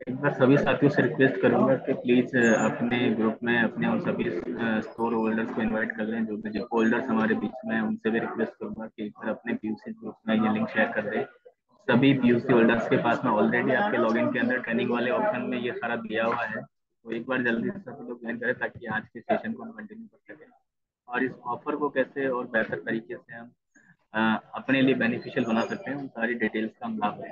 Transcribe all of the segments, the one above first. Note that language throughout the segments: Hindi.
एक बार सभी साथियों से रिक्वेस्ट करूंगा कि प्लीज अपने ग्रुप में अपने उन सभी स्टोर होल्डर्स को इनवाइट कर लें, जो भी जिप होल्डर्स हमारे बीच में हैं, उनसे भी रिक्वेस्ट करूंगा कि एक बार अपने पीयूसी ग्रुप में ये लिंक शेयर कर दें। सभी पीयूसी होल्डर्स के पास में ऑलरेडी आपके लॉगिन के अंदर ट्रेनिंग वाले ऑप्शन में ये सारा दिया हुआ है, तो एक बार जल्दी से सभी लोग ज्वाइन करें ताकि आज के सेशन को हम कंटिन्यू कर सकें और इस ऑफर को कैसे और बेहतर तरीके से हम अपने लिए बेनिफिशियल बना सकते हैं, उन सारी डिटेल्स का हम लाभ लें।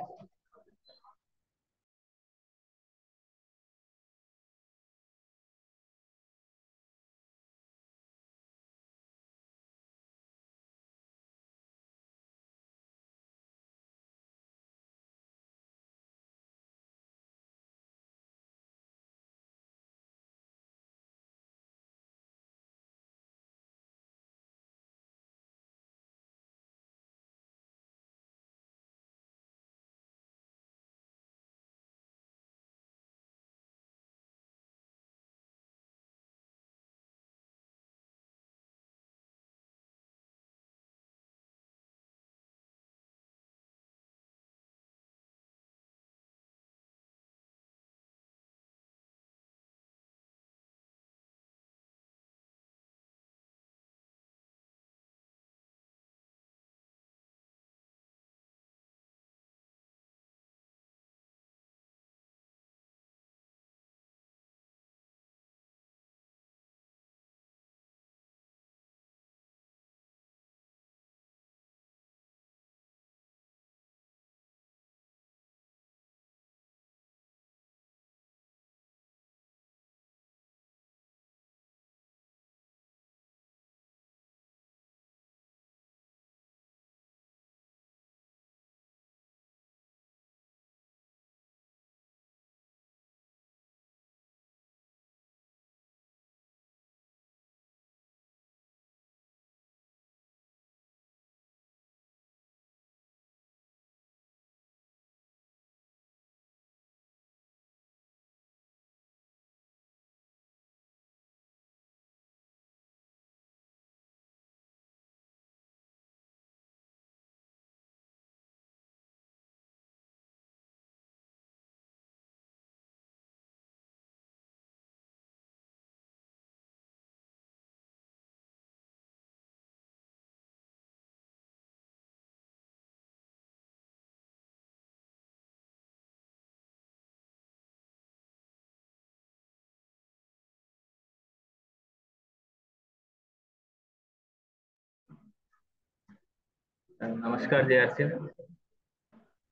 नमस्कार जय सिंह,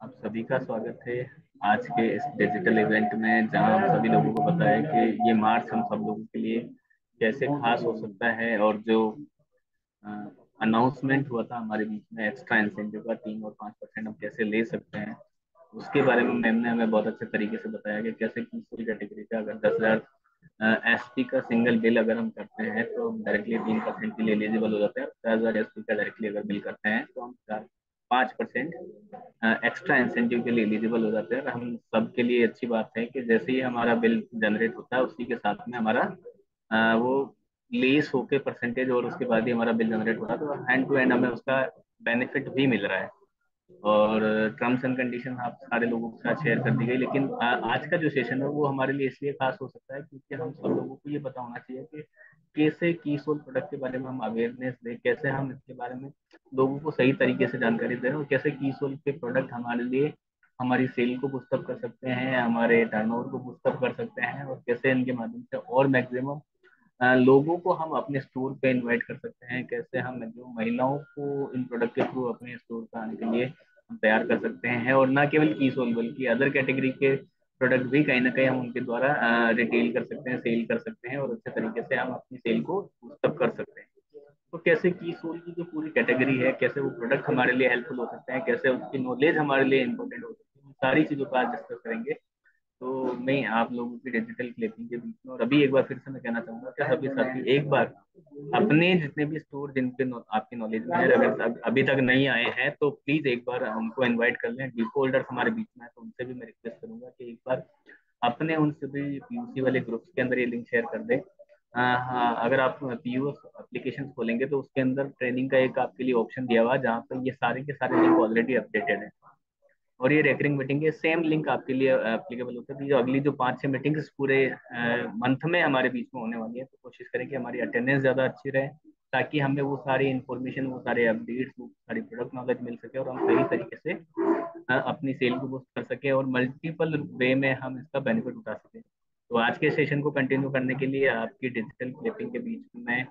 आप सभी का स्वागत है आज के इस डिजिटल इवेंट में, जहां हम सभी लोगों को बताया कि ये मार्च हम सब लोगों के लिए कैसे खास हो सकता है। और जो अनाउंसमेंट हुआ था हमारे बीच में एक्स्ट्रा इंसेंटिव का 3 और 5% हम कैसे ले सकते हैं, उसके बारे में मैम ने हमें बहुत अच्छे तरीके से बताया कि कैसे किस पूरी कैटेगरी का अगर 10,000 एसपी का सिंगल बिल अगर हम करते हैं तो हम डायरेक्टली 3% के लिए एलिजिबल हो जाते हैं। 50,000 एसपी का डायरेक्टली अगर बिल करते हैं तो हम 5% एक्स्ट्रा इंसेंटिव के लिए एलिजिबल हो जाते हैं। और हम सब के लिए अच्छी बात है कि जैसे ही हमारा बिल जनरेट होता है उसी के साथ में हमारा वो लेस होके परसेंटेज और उसके बाद ही हमारा बिल जनरेट हो रहा है, तो हैंड टू हैंड हमें उसका बेनिफिट भी मिल रहा है। और टर्म्स एंड कंडीशन आप सारे लोगों के साथ शेयर कर दी गई, लेकिन आज का जो सेशन है वो हमारे लिए इसलिए खास हो सकता है क्योंकि हम सब लोगों को ये पता होना चाहिए कि कैसे की सोल प्रोडक्ट के बारे में हम अवेयरनेस दें, कैसे हम इसके बारे में लोगों को सही तरीके से जानकारी दें, और कैसे की सोल के प्रोडक्ट हमारे लिए हमारी सेल को बूस्टअप कर सकते हैं, हमारे टर्नओवर को बूस्टअप कर सकते हैं, और कैसे इनके माध्यम से और मैक्सिमम लोगों को हम अपने स्टोर पे इनवाइट कर सकते हैं, कैसे हम जो महिलाओं को इन प्रोडक्ट के थ्रू अपने स्टोर पर आने के लिए हम तैयार कर सकते हैं। और ना केवल की सोल बल्कि अदर कैटेगरी के प्रोडक्ट भी कहीं ना कहीं हम उनके द्वारा रिटेल कर सकते हैं, सेल कर सकते हैं, और अच्छे तरीके से हम अपनी सेल को बूस्टअप कर सकते हैं। तो कैसे की सोल की जो पूरी कैटेगरी है, कैसे वो प्रोडक्ट हमारे लिए हेल्पफुल हो सकते हैं, कैसे उसकी नॉलेज हमारे लिए इंपॉर्टेंट हो सकती है, उन सारी चीजों पर आज डिस्कस करेंगे। तो मैं आप लोगों की डिजिटल क्लिपिंग के बीच में, और अभी एक बार फिर से मैं कहना चाहूंगा कि सभी साथी एक बार अपने जितने भी स्टोर जिनके आपकी नॉलेज में है, अगर अभी तक नहीं आए हैं तो प्लीज एक बार उनको इनवाइट कर लें। डिपो होल्डर्स हमारे बीच में है तो उनसे भी मैं रिक्वेस्ट करूंगा कि एक बार अपने उन सभी पीयूसी वाले ग्रुप्स के अंदर ये लिंक शेयर कर दें। हाँ, अगर आप पीयूएस एप्लीकेशन खोलेंगे तो उसके अंदर ट्रेनिंग का एक आपके लिए ऑप्शन दिया हुआ है जहाँ पर ये सारे के सारे लिंक ऑलरेडी अपडेटेड है। और ये रेकरिंग मीटिंग के सेम लिंक आपके लिए एप्लीकेबल होता है। जो अगली जो 5-6 मीटिंग्स पूरे मंथ में हमारे बीच में होने वाली है, तो कोशिश करें कि हमारी अटेंडेंस ज़्यादा अच्छी रहे, ताकि हमें वो सारी इन्फॉर्मेशन, वो सारे अपडेट्स, वो सारी प्रोडक्ट नॉलेज मिल सके और हम सही तरीके से अपनी सेल को बूस्ट कर सके और मल्टीपल वे में हम इसका बेनिफिट उठा सके। तो आज के सेशन को कंटिन्यू करने के लिए आपकी डिजिटल क्लिपिंग के बीच में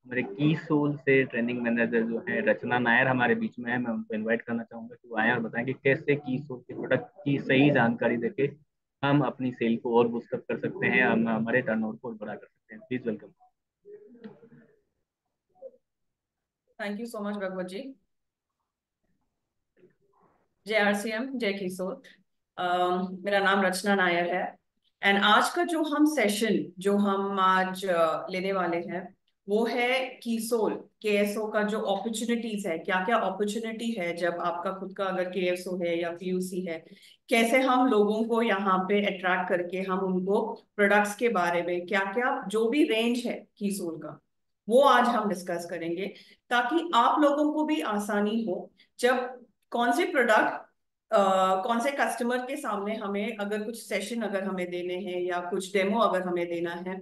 हमारे की सोल से ट्रेनिंग मैनेजर जो है रचना नायर हमारे बीच में है। मैं उनको इनवाइट करना चाहूंगा कि वो आए और बताएं कि कैसे की सोल के प्रोडक्ट की सही जानकारी देके हम अपनी सेल को और बूस्ट कर सकते हैं, हम हमारे टर्नओवर को और बढ़ा कर सकते हैं। Please welcome. Thank you so much Bhagwat ji. जय आरसीएम, जय किशोर। मेरा नाम रचना नायर है। एंड आज का जो हम सेशन जो हम आज लेने वाले हैं वो है कीसोल केएसओ का जो अपॉर्चुनिटीज है, क्या क्या अपॉर्चुनिटी है जब आपका खुद का अगर केएसओ है या पीयूसी है, कैसे हम लोगों को यहाँ पे अट्रैक्ट करके हम उनको प्रोडक्ट्स के बारे में क्या क्या जो भी रेंज है कीसोल का वो आज हम डिस्कस करेंगे, ताकि आप लोगों को भी आसानी हो जब कौन से प्रोडक्ट कौन से कस्टमर के सामने हमें अगर कुछ सेशन अगर हमें देने हैं या कुछ डेमो अगर हमें देना है।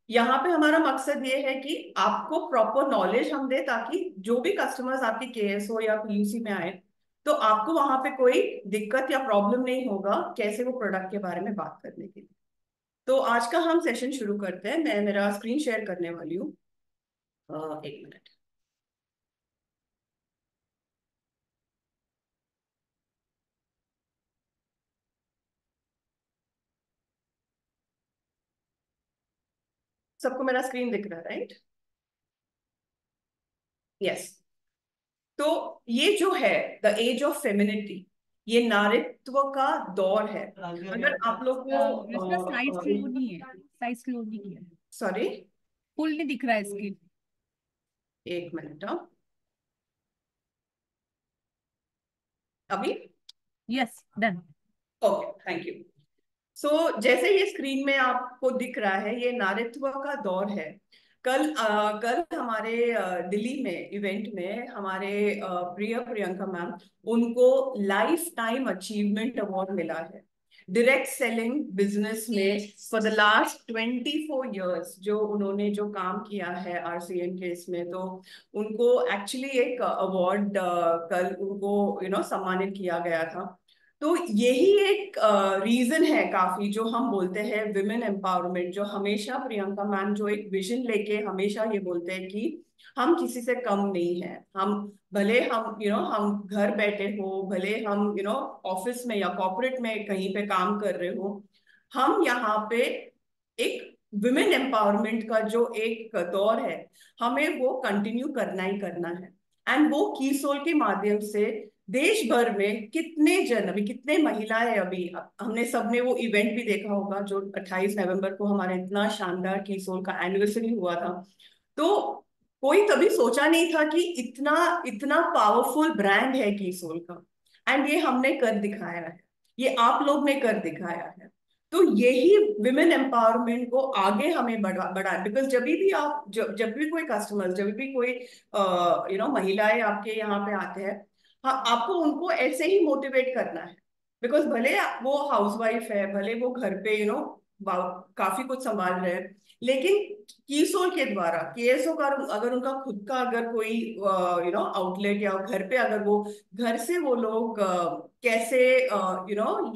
यहाँ पे हमारा मकसद ये है कि आपको प्रॉपर नॉलेज हम दे, ताकि जो भी कस्टमर्स आपके केएसओ या पीयूसी में आए तो आपको वहां पे कोई दिक्कत या प्रॉब्लम नहीं होगा कैसे वो प्रोडक्ट के बारे में बात करने के लिए। तो आज का हम सेशन शुरू करते हैं। मैं मेरा स्क्रीन शेयर करने वाली हूँ। एक मिनट। सबको मेरा स्क्रीन दिख रहा है, राइट? यस। तो ये जो है द एज ऑफ फेमिनिटी, ये नारीत्व का दौर है। अगर आप लोग इसका स्लाइड को स्लो नहीं है, स्लाइड स्लो नहीं किया, सॉरी, फुल नहीं दिख रहा है स्क्रीन। एक मिनट। अभी yes, done. Okay, thank you. So जैसे ये स्क्रीन में आपको दिख रहा है, ये नारीत्व का दौर है। कल हमारे दिल्ली में इवेंट में हमारे प्रिय प्रियंका मैम, उनको लाइफ टाइम अचीवमेंट अवार्ड मिला है डायरेक्ट सेलिंग बिजनेस में फॉर द लास्ट 24 years। जो उन्होंने जो काम किया है आरसीएम के इसमें, तो उनको एक्चुअली एक अवार्ड कल उनको सम्मानित किया गया था। तो यही एक रीजन है काफी जो हम बोलते हैं विमेन एम्पावरमेंट, जो हमेशा प्रियंका मैम जो एक विजन लेके हमेशा ये बोलते हैं कि हम किसी से कम नहीं है। हम भले हम हम घर बैठे हो, भले हम ऑफिस में या कॉर्पोरेट में कहीं पे काम कर रहे हो, हम यहाँ पे एक विमेन एम्पावरमेंट का जो एक दौर है हमें वो कंटिन्यू करना ही करना है। एंड वो की सोल के माध्यम से देश भर में कितने जन, अभी कितने महिलाएं, अभी हमने सबने वो इवेंट भी देखा होगा जो 28 नवंबर को हमारा इतना शानदार की सोल का एनिवर्सरी हुआ था। तो कोई कभी सोचा नहीं था कि इतना इतना पावरफुल ब्रांड है की सोल का। एंड ये हमने कर दिखाया है, ये आप लोग ने कर दिखाया है। तो यही विमेन एम्पावरमेंट को आगे हमें बढ़ा बिकॉज जब भी कोई कस्टमर, जब भी कोई महिलाएं आपके यहाँ पे आते हैं, हाँ, आपको उनको ऐसे ही मोटिवेट करना है। बिकॉज भले वो हाउसवाइफ है, भले वो घर पे काफी कुछ संभाल रहे हैं, लेकिन कीसोल के द्वारा केएसओ का अगर उनका खुद का अगर कोई आउटलेट या घर पे अगर वो घर से वो लोग कैसे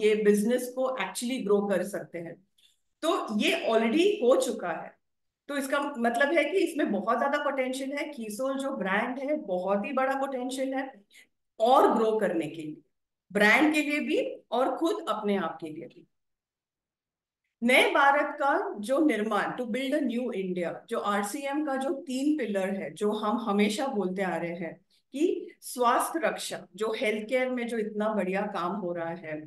ये बिजनेस को एक्चुअली ग्रो कर सकते हैं, तो ये ऑलरेडी हो चुका है। तो इसका मतलब है कि इसमें बहुत ज्यादा पोटेंशियल है। कीसोल जो ब्रांड है बहुत ही बड़ा पोटेंशियल है और ग्रो करने के लिए, ब्रांड के लिए भी और खुद अपने आप के लिए भी। नए भारत का जो निर्माण, to build a new India, जो आरसीएम का जो 3 पिलर है जो हम हमेशा बोलते आ रहे हैं कि स्वास्थ्य रक्षा, जो हेल्थ केयर में जो इतना बढ़िया काम हो रहा है,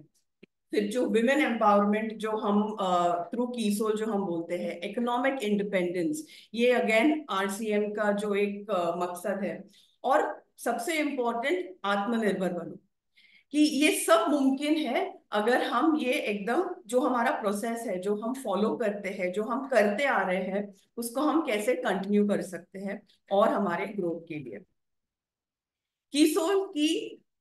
फिर जो विमेन एम्पावरमेंट जो हम थ्रू कीसोल जो हम बोलते हैं, इकोनॉमिक इंडिपेंडेंस, ये अगेन आरसीएम का जो एक मकसद है। और सबसे इम्पोर्टेंट आत्मनिर्भर बनो, कि ये सब मुमकिन है अगर हम ये एकदम जो हमारा प्रोसेस है जो हम फॉलो करते हैं, जो हम करते आ रहे हैं, उसको हम कैसे कंटिन्यू कर सकते हैं और हमारे ग्रोथ के लिए। कीसोल की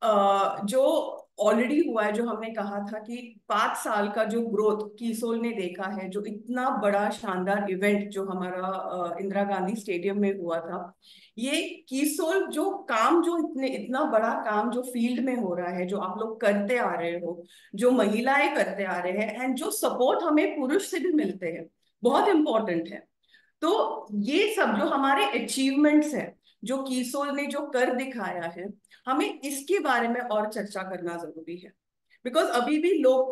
जो ऑलरेडी हुआ है, जो हमने कहा था कि 5 साल का जो ग्रोथ कीसोल ने देखा है, जो इतना बड़ा शानदार इवेंट जो हमारा इंदिरा गांधी स्टेडियम में हुआ था, ये कीसोल जो काम, जो इतना बड़ा काम जो फील्ड में हो रहा है, जो आप लोग करते आ रहे हो, जो महिलाएं करते आ रहे हैं, एंड जो सपोर्ट हमें पुरुष से भी मिलते हैं, बहुत इंपॉर्टेंट है। तो ये सब जो हमारे अचीवमेंट्स हैं, जो कीसोल ने जो कर दिखाया है, हमें इसके बारे में और चर्चा करना जरूरी है। बिकॉज अभी भी लोग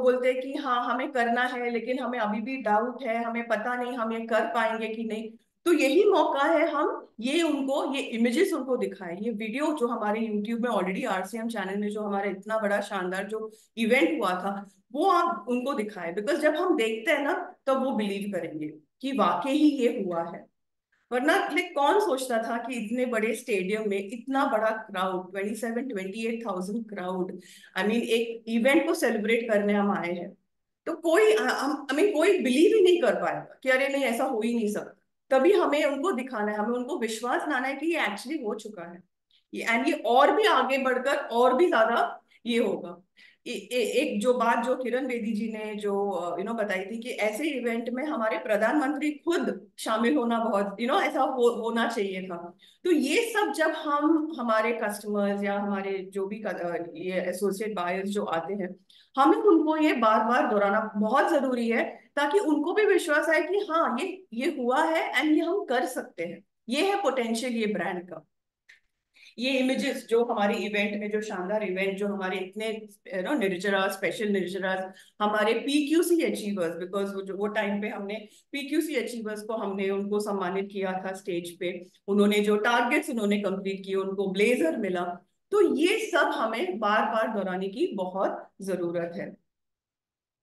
बोलते हैं कि हाँ हमें करना है, लेकिन हमें अभी भी डाउट है, हमें पता नहीं हम ये कर पाएंगे कि नहीं। तो यही मौका है, हम ये इमेजेस उनको दिखाएं, ये वीडियो जो हमारे यूट्यूब में ऑलरेडी आरसीएम चैनल में जो हमारा इतना बड़ा शानदार जो इवेंट हुआ था, वो आप उनको दिखाएं। बिकॉज जब हम देखते हैं ना, तब वो बिलीव करेंगे कि वाकई ही ये हुआ है। वरना लाइक कौन सोचता था कि इतने बड़े स्टेडियम में इतना बड़ा क्राउड, 28,000 क्राउड, आई मीन एक इवेंट को सेलिब्रेट करने हम आए हैं। तो कोई हम आई मीन कोई बिलीव ही नहीं कर पाएगा कि अरे नहीं ऐसा हो ही नहीं सकता। तभी हमें उनको दिखाना है, हमें उनको विश्वास लाना है कि ये एक्चुअली हो चुका है, एंड ये और भी आगे बढ़कर और भी ज्यादा ये होगा। एक जो बात जो किरण बेदी जी ने जो बताई थी कि ऐसे इवेंट में हमारे प्रधानमंत्री खुद शामिल होना बहुत ऐसा होना चाहिए था। तो ये सब जब हम हमारे कस्टमर्स या हमारे जो भी ये एसोसिएट बायर्स जो आते हैं, हमें उनको ये बार बार दोहराना बहुत जरूरी है, ताकि उनको भी विश्वास आए कि हाँ ये हुआ है एंड ये हम कर सकते हैं। ये है पोटेंशियल ये ब्रांड का। ये इमेजेस जो हमारे इवेंट में, जो शानदार इवेंट जो हमारे इतने निर्जरा स्पेशल निर्जरा हमारे पीक्यूसी अचीवर्स, बिकॉज वो टाइम पे हमने पीक्यूसी अचीवर्स को हमने उनको सम्मानित किया था स्टेज पे। उन्होंने जो टारगेट्स उन्होंने कंप्लीट किए, उनको ब्लेजर मिला। तो ये सब हमें बार बार दोहराने की बहुत जरूरत है।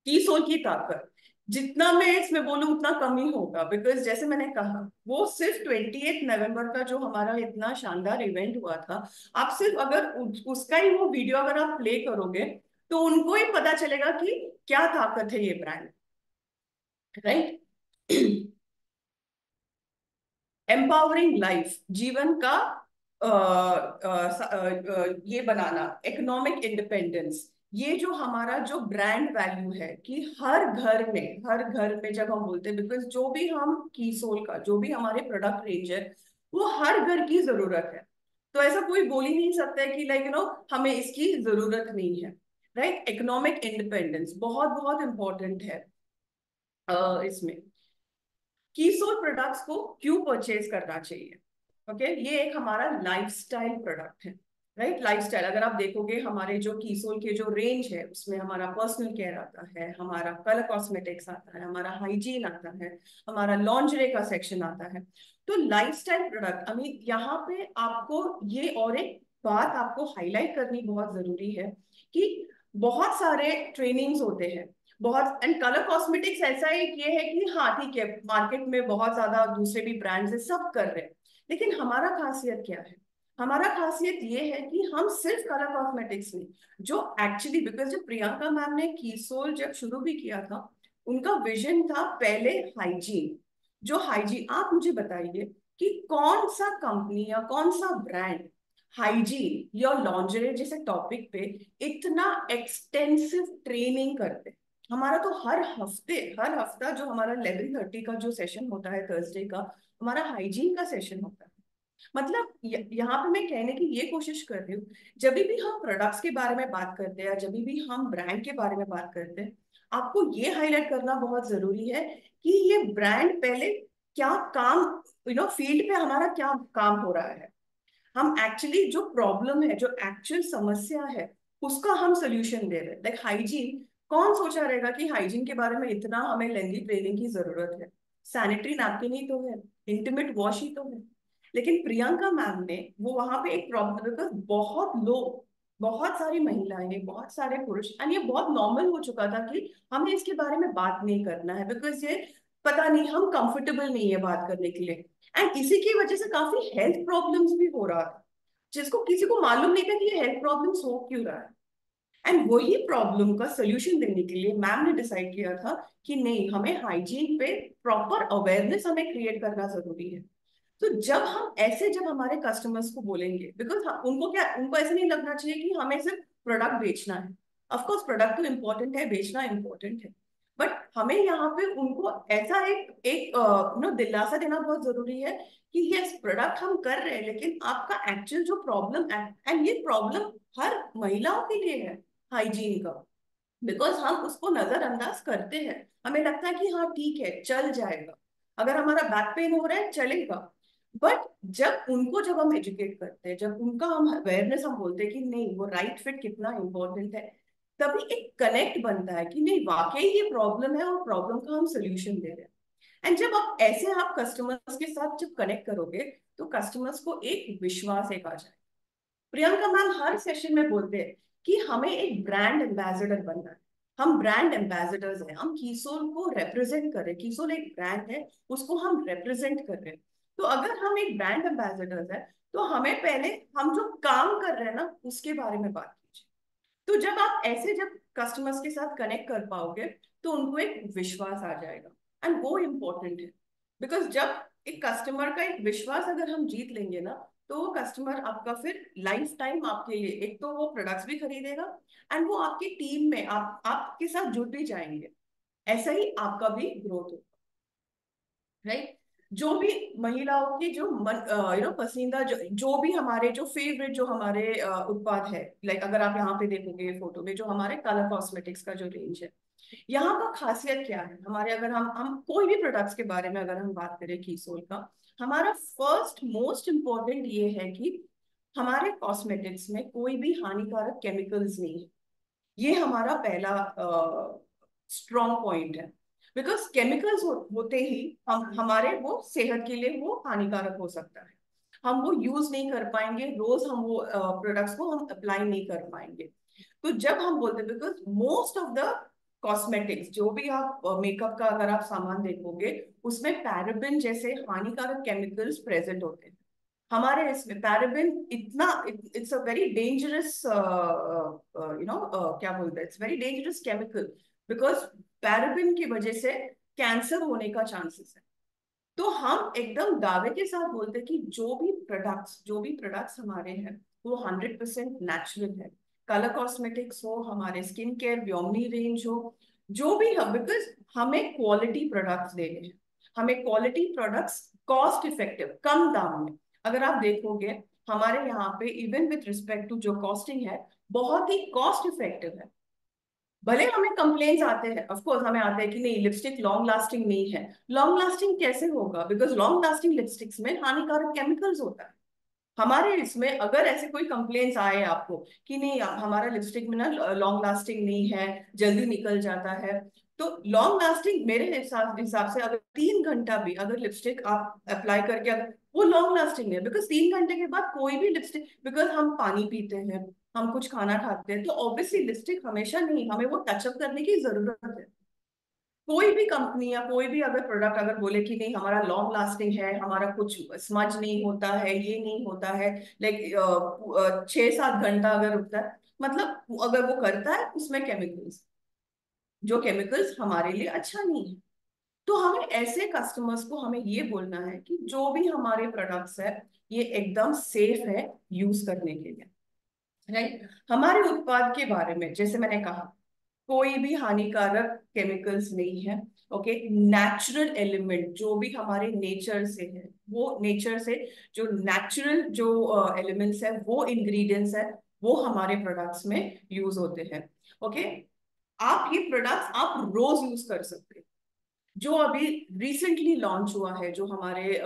कीसोल की ताकत जितना मैं इसमें बोलूं उतना कम ही होगा, बिकॉज जैसे मैंने कहा, वो सिर्फ 28 नवंबर का जो हमारा इतना शानदार इवेंट हुआ था, आप सिर्फ अगर उसका ही वो वीडियो अगर आप प्ले करोगे, तो उनको ही पता चलेगा कि क्या ताकत है ये ब्रांड, राइट। एम्पावरिंग लाइफ, जीवन का ये बनाना, इकोनॉमिक इंडिपेंडेंस, ये जो हमारा जो ब्रांड वैल्यू है कि हर घर में जब हम बोलते हैं, बिकॉज जो भी हम कीसोल का जो भी हमारे प्रोडक्ट रेंज है, वो हर घर की जरूरत है। तो ऐसा कोई बोल ही नहीं सकता है कि लाइक हमें इसकी जरूरत नहीं है, राइट। इकोनॉमिक इंडिपेंडेंस बहुत बहुत इंपॉर्टेंट है इसमें। कीसोल प्रोडक्ट्स को क्यों परचेज करना चाहिए? ओके, ये एक हमारा लाइफस्टाइल प्रोडक्ट है, राइट। लाइफस्टाइल अगर आप देखोगे, हमारे जो कीसोल के जो रेंज है, उसमें हमारा पर्सनल केयर आता है, हमारा कलर कॉस्मेटिक्स आता है, हमारा हाइजीन आता है, हमारा लॉन्जरे का सेक्शन आता है। तो लाइफस्टाइल प्रोडक्ट, आई मीन यहाँ पे आपको ये और एक बात आपको हाईलाइट करनी बहुत जरूरी है कि बहुत सारे ट्रेनिंग्स होते हैं, बहुत, एंड कलर कॉस्मेटिक्स ऐसा एक ये है कि हाँ ठीक है, मार्केट में बहुत ज्यादा दूसरे भी ब्रांड्स है, सब कर रहे हैं, लेकिन हमारा खासियत क्या है? हमारा खासियत ये है कि हम सिर्फ कलर कॉस्मेटिक्स नहीं, जो एक्चुअली, बिकॉज जब प्रियंका मैम ने कीसोल जब शुरू भी किया था, उनका विजन था पहले हाइजीन। जो हाइजीन, आप मुझे बताइए कि कौन सा कंपनी या कौन सा ब्रांड हाइजीन या लॉन्जरे जैसे टॉपिक पे इतना एक्सटेंसिव ट्रेनिंग करते? हमारा तो हर हफ्ता जो हमारा 11:30 का जो सेशन होता है थर्सडे का, हमारा हाइजीन का सेशन होता है। मतलब यहाँ पे मैं कहने की ये कोशिश कर रही हूँ, जब भी हम प्रोडक्ट्स के बारे में बात करते हैं या जब भी हम ब्रांड के बारे में बात करते हैं, आपको ये हाईलाइट करना बहुत जरूरी है कि ये ब्रांड पहले क्या काम, फील्ड पे हमारा क्या काम हो रहा है। हम एक्चुअली जो प्रॉब्लम है, जो एक्चुअल समस्या है, उसका हम सोल्यूशन दे रहे हैं। लाइक हाइजीन, कौन सोचा रहेगा कि हाइजीन के बारे में इतना हमें लेंदी ट्रेनिंग की जरूरत है? सैनिटरी नैपकिन ही तो है, इंटीमेट वॉश ही तो है। लेकिन प्रियंका मैम ने वो वहां पे एक प्रॉब्लम, बिकॉज बहुत लोग, बहुत सारी महिलाएं, बहुत सारे पुरुष, एंड ये बहुत नॉर्मल हो चुका था कि हमें इसके बारे में बात नहीं करना है, बिकॉज ये पता नहीं, हम कंफर्टेबल नहीं है बात करने के लिए। एंड इसी की वजह से काफी हेल्थ प्रॉब्लम्स भी हो रहा था, जिसको किसी को मालूम नहीं था कि ये हेल्थ प्रॉब्लम्स हो क्यों रहा है। एंड वही प्रॉब्लम का सोल्यूशन देने के लिए मैम ने डिसाइड किया था कि नहीं, हमें हाइजीन पे प्रॉपर अवेयरनेस हमें क्रिएट करना जरूरी है। तो जब हमारे कस्टमर्स को बोलेंगे, बिकॉज उनको ऐसे नहीं लगना चाहिए कि हमें सिर्फ प्रोडक्ट बेचना है। ऑफ कोर्स प्रोडक्ट तो इम्पोर्टेंट है, बेचना इम्पोर्टेंट है, बट हमें यहाँ पे उनको ऐसा एक एक दिलासा देना बहुत जरूरी है कि यस प्रोडक्ट हम कर रहे हैं, लेकिन आपका एक्चुअल जो प्रॉब्लम, एंड ये प्रॉब्लम हर महिलाओं के लिए है हाइजीन का, बिकॉज हम उसको नजरअंदाज करते हैं। हमें लगता है कि हाँ ठीक है चल जाएगा, अगर हमारा बैक पेन हो रहा है चलेगा। बट जब हम एजुकेट करते हैं, जब उनका हम अवेयरनेस हम बोलते हैं कि नहीं वो राइट फिट कितना इंपॉर्टेंट है, तभी एक कनेक्ट बनता है कि नहीं वाकई ये प्रॉब्लम है और प्रॉब्लम का हम सोल्यूशन दे रहे हैं। एंड जब आप कस्टमर्स के साथ जब कनेक्ट करोगे, तो कस्टमर्स को एक विश्वास एक आ जाए। प्रियंका मैम हर सेशन में बोलते हैं कि हमें एक ब्रांड एम्बेसडर बनना है। हम ब्रांड एम्बेसडर्स हैं, हम कीसोल को रिप्रेजेंट कर रहे हैं। कीसोल एक ब्रांड है, उसको हम रिप्रेजेंट कर रहे हैं। तो अगर हम एक ब्रांड एम्बेसडर्स है, तो हमें पहले हम जो काम कर रहे हैं ना उसके बारे में बात कीजिए। तो जब कस्टमर्स के साथ कनेक्ट कर पाओगे, तो उनको एक विश्वास आ जाएगा। एंड वो इम्पोर्टेंट है, बिकॉज जब एक कस्टमर का एक विश्वास अगर हम जीत लेंगे ना, तो वो कस्टमर आपका फिर लाइफ टाइम आपके लिए एक तो वो प्रोडक्ट्स भी खरीदेगा, एंड वो आपकी टीम में आपके साथ जुड़ भी जाएंगे। ऐसा ही आपका भी ग्रोथ होगा, राइट। जो भी महिलाओं की जो पसंदीदा जो भी हमारे जो फेवरेट जो हमारे उत्पाद है, लाइक अगर आप यहाँ पे देखोगे फोटो में जो हमारे कलर कॉस्मेटिक्स का जो रेंज है, यहाँ का खासियत क्या है हमारे, अगर हम कोई भी प्रोडक्ट्स के बारे में अगर हम बात करें कीसोल का, हमारा फर्स्ट मोस्ट इम्पोर्टेंट ये है कि हमारे कॉस्मेटिक्स में कोई भी हानिकारक केमिकल्स नहीं है। ये हमारा पहला स्ट्रॉन्ग पॉइंट है, बिकॉज केमिकल्स होते ही हमारे वो सेहत के लिए वो हानिकारक हो सकता है। हम वो यूज नहीं कर पाएंगे, रोज हम वो प्रोडक्ट्स को हम अप्लाई नहीं कर पाएंगे। तो जब हम बोलते हैं, because most of the cosmetics जो भी आप मेकअप का अगर आप सामान देखोगे, उसमें पैराबिन जैसे हानिकारक केमिकल्स प्रेजेंट होते हैं। हमारे इसमें पैराबिन इतना, इट्स अ वेरी डेंजरस क्या बोलते हैं, it's very dangerous chemical, because paraben की वजह से कैंसर होने का चांसेस है। तो हम एकदम दावे के साथ बोलते हैं कि जो भी प्रोडक्ट्स हमारे हैं वो 100% नेचुरल है। कलर कॉस्मेटिक्स हो, हमारे स्किन केयर व्योमनी रेंज हो, जो भी है, बिकॉज हमें क्वालिटी प्रोडक्ट्स देने हैं। हमें क्वालिटी प्रोडक्ट्स कॉस्ट इफेक्टिव कम दाम में, अगर आप देखोगे हमारे यहाँ पे इवन विथ रिस्पेक्ट टू जो कॉस्टिंग है, बहुत ही कॉस्ट इफेक्टिव है। भले हमें कंप्लेन्स आते हैं, ऑफ कोर्स हमें आते हैं कि नहीं लिपस्टिक लॉन्ग लास्टिंग नहीं है। लॉन्ग लास्टिंग कैसे होगा, बिकॉज लॉन्ग लास्टिंग लिपस्टिक्स में हानिकारक केमिकल्स होता है। हमारे इसमें अगर ऐसे कोई कंप्लेन्स आए आपको कि नहीं हमारा लिपस्टिक में ना लॉन्ग लास्टिंग नहीं है, जल्दी निकल जाता है, तो लॉन्ग लास्टिंग मेरे हिसाब से अगर 3 घंटा भी अगर लिपस्टिक आप अप्लाई करके वो लॉन्ग लास्टिंग है, बिकॉज 3 घंटे के बाद कोई भी लिपस्टिक, बिकॉज हम पानी पीते हैं, हम कुछ खाना खाते हैं, तो ऑब्वियसली लिपस्टिक हमेशा नहीं, हमें वो टचअप करने की जरूरत है। कोई भी कंपनी या कोई भी अगर प्रोडक्ट अगर बोले कि नहीं हमारा लॉन्ग लास्टिंग है, हमारा कुछ स्मज नहीं होता है, ये नहीं होता है, लाइक 6-7 घंटा अगर रुकता है, मतलब अगर वो करता है उसमें केमिकल्स, जो केमिकल्स हमारे लिए अच्छा नहीं है। तो हमें ऐसे कस्टमर्स को हमें ये बोलना है कि जो भी हमारे प्रोडक्ट्स है ये एकदम सेफ है यूज करने के लिए, राइट। हमारे उत्पाद के बारे में जैसे मैंने कहा, कोई भी हानिकारक केमिकल्स नहीं है। ओके, नेचुरल एलिमेंट जो भी हमारे नेचर से है, वो नेचर से जो नेचुरल जो एलिमेंट्स है, वो इंग्रेडिएंट्स है, वो हमारे प्रोडक्ट्स में यूज होते हैं। ओके, आप ये प्रोडक्ट्स आप रोज यूज कर सकते हैं। जो अभी रिसेंटली लॉन्च हुआ है जो हमारे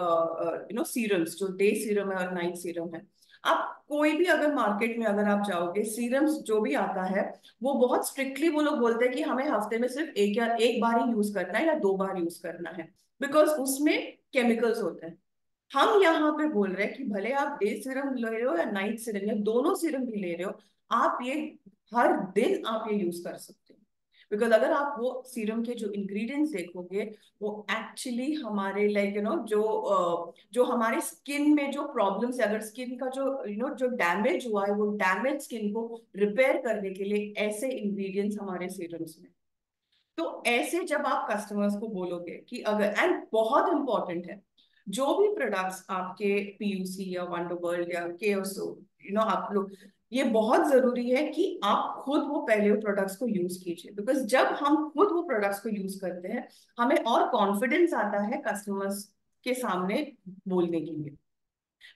सीरम्स, जो डे सीरम है और नाइट सीरम है, आप कोई भी अगर मार्केट में अगर आप जाओगे, सीरम्स जो भी आता है वो बहुत स्ट्रिक्टली वो लोग बोलते हैं कि हमें हफ्ते में सिर्फ एक बार ही यूज करना है या 2 बार यूज करना है, बिकॉज उसमें केमिकल्स होते हैं। हम यहाँ पे बोल रहे हैं कि भले आप डे सीरम ले रहे हो या नाइट सीरम या दोनों सीरम भी ले रहे हो, आप ये हर दिन आप ये यूज कर सकते हो। बिकॉज अगर आप वो सीरम के जो इंग्रेडिएंट्स देखोगे, वो एक्चुअली हमारे लाइक जो हमारे स्किन में जो प्रॉब्लम्स है, अगर स्किन का जो जो डैमेज हुआ है, वो डैमेज स्किन को रिपेयर करने के लिए ऐसे इंग्रेडिएंट्स हमारे सीरम्स में। तो ऐसे जब आप कस्टमर्स को बोलोगे कि अगर, एंड बहुत इंपॉर्टेंट है, जो भी प्रोडक्ट्स आपके पीयूसी या वंडरवर्ल्ड या केओसो, आप लोग, ये बहुत जरूरी है कि आप खुद वो पहले वो प्रोडक्ट्स को यूज कीजिए, बिकॉज जब हम खुद वो प्रोडक्ट्स को यूज करते हैं हमें और कॉन्फिडेंस आता है कस्टमर्स के सामने बोलने के लिए।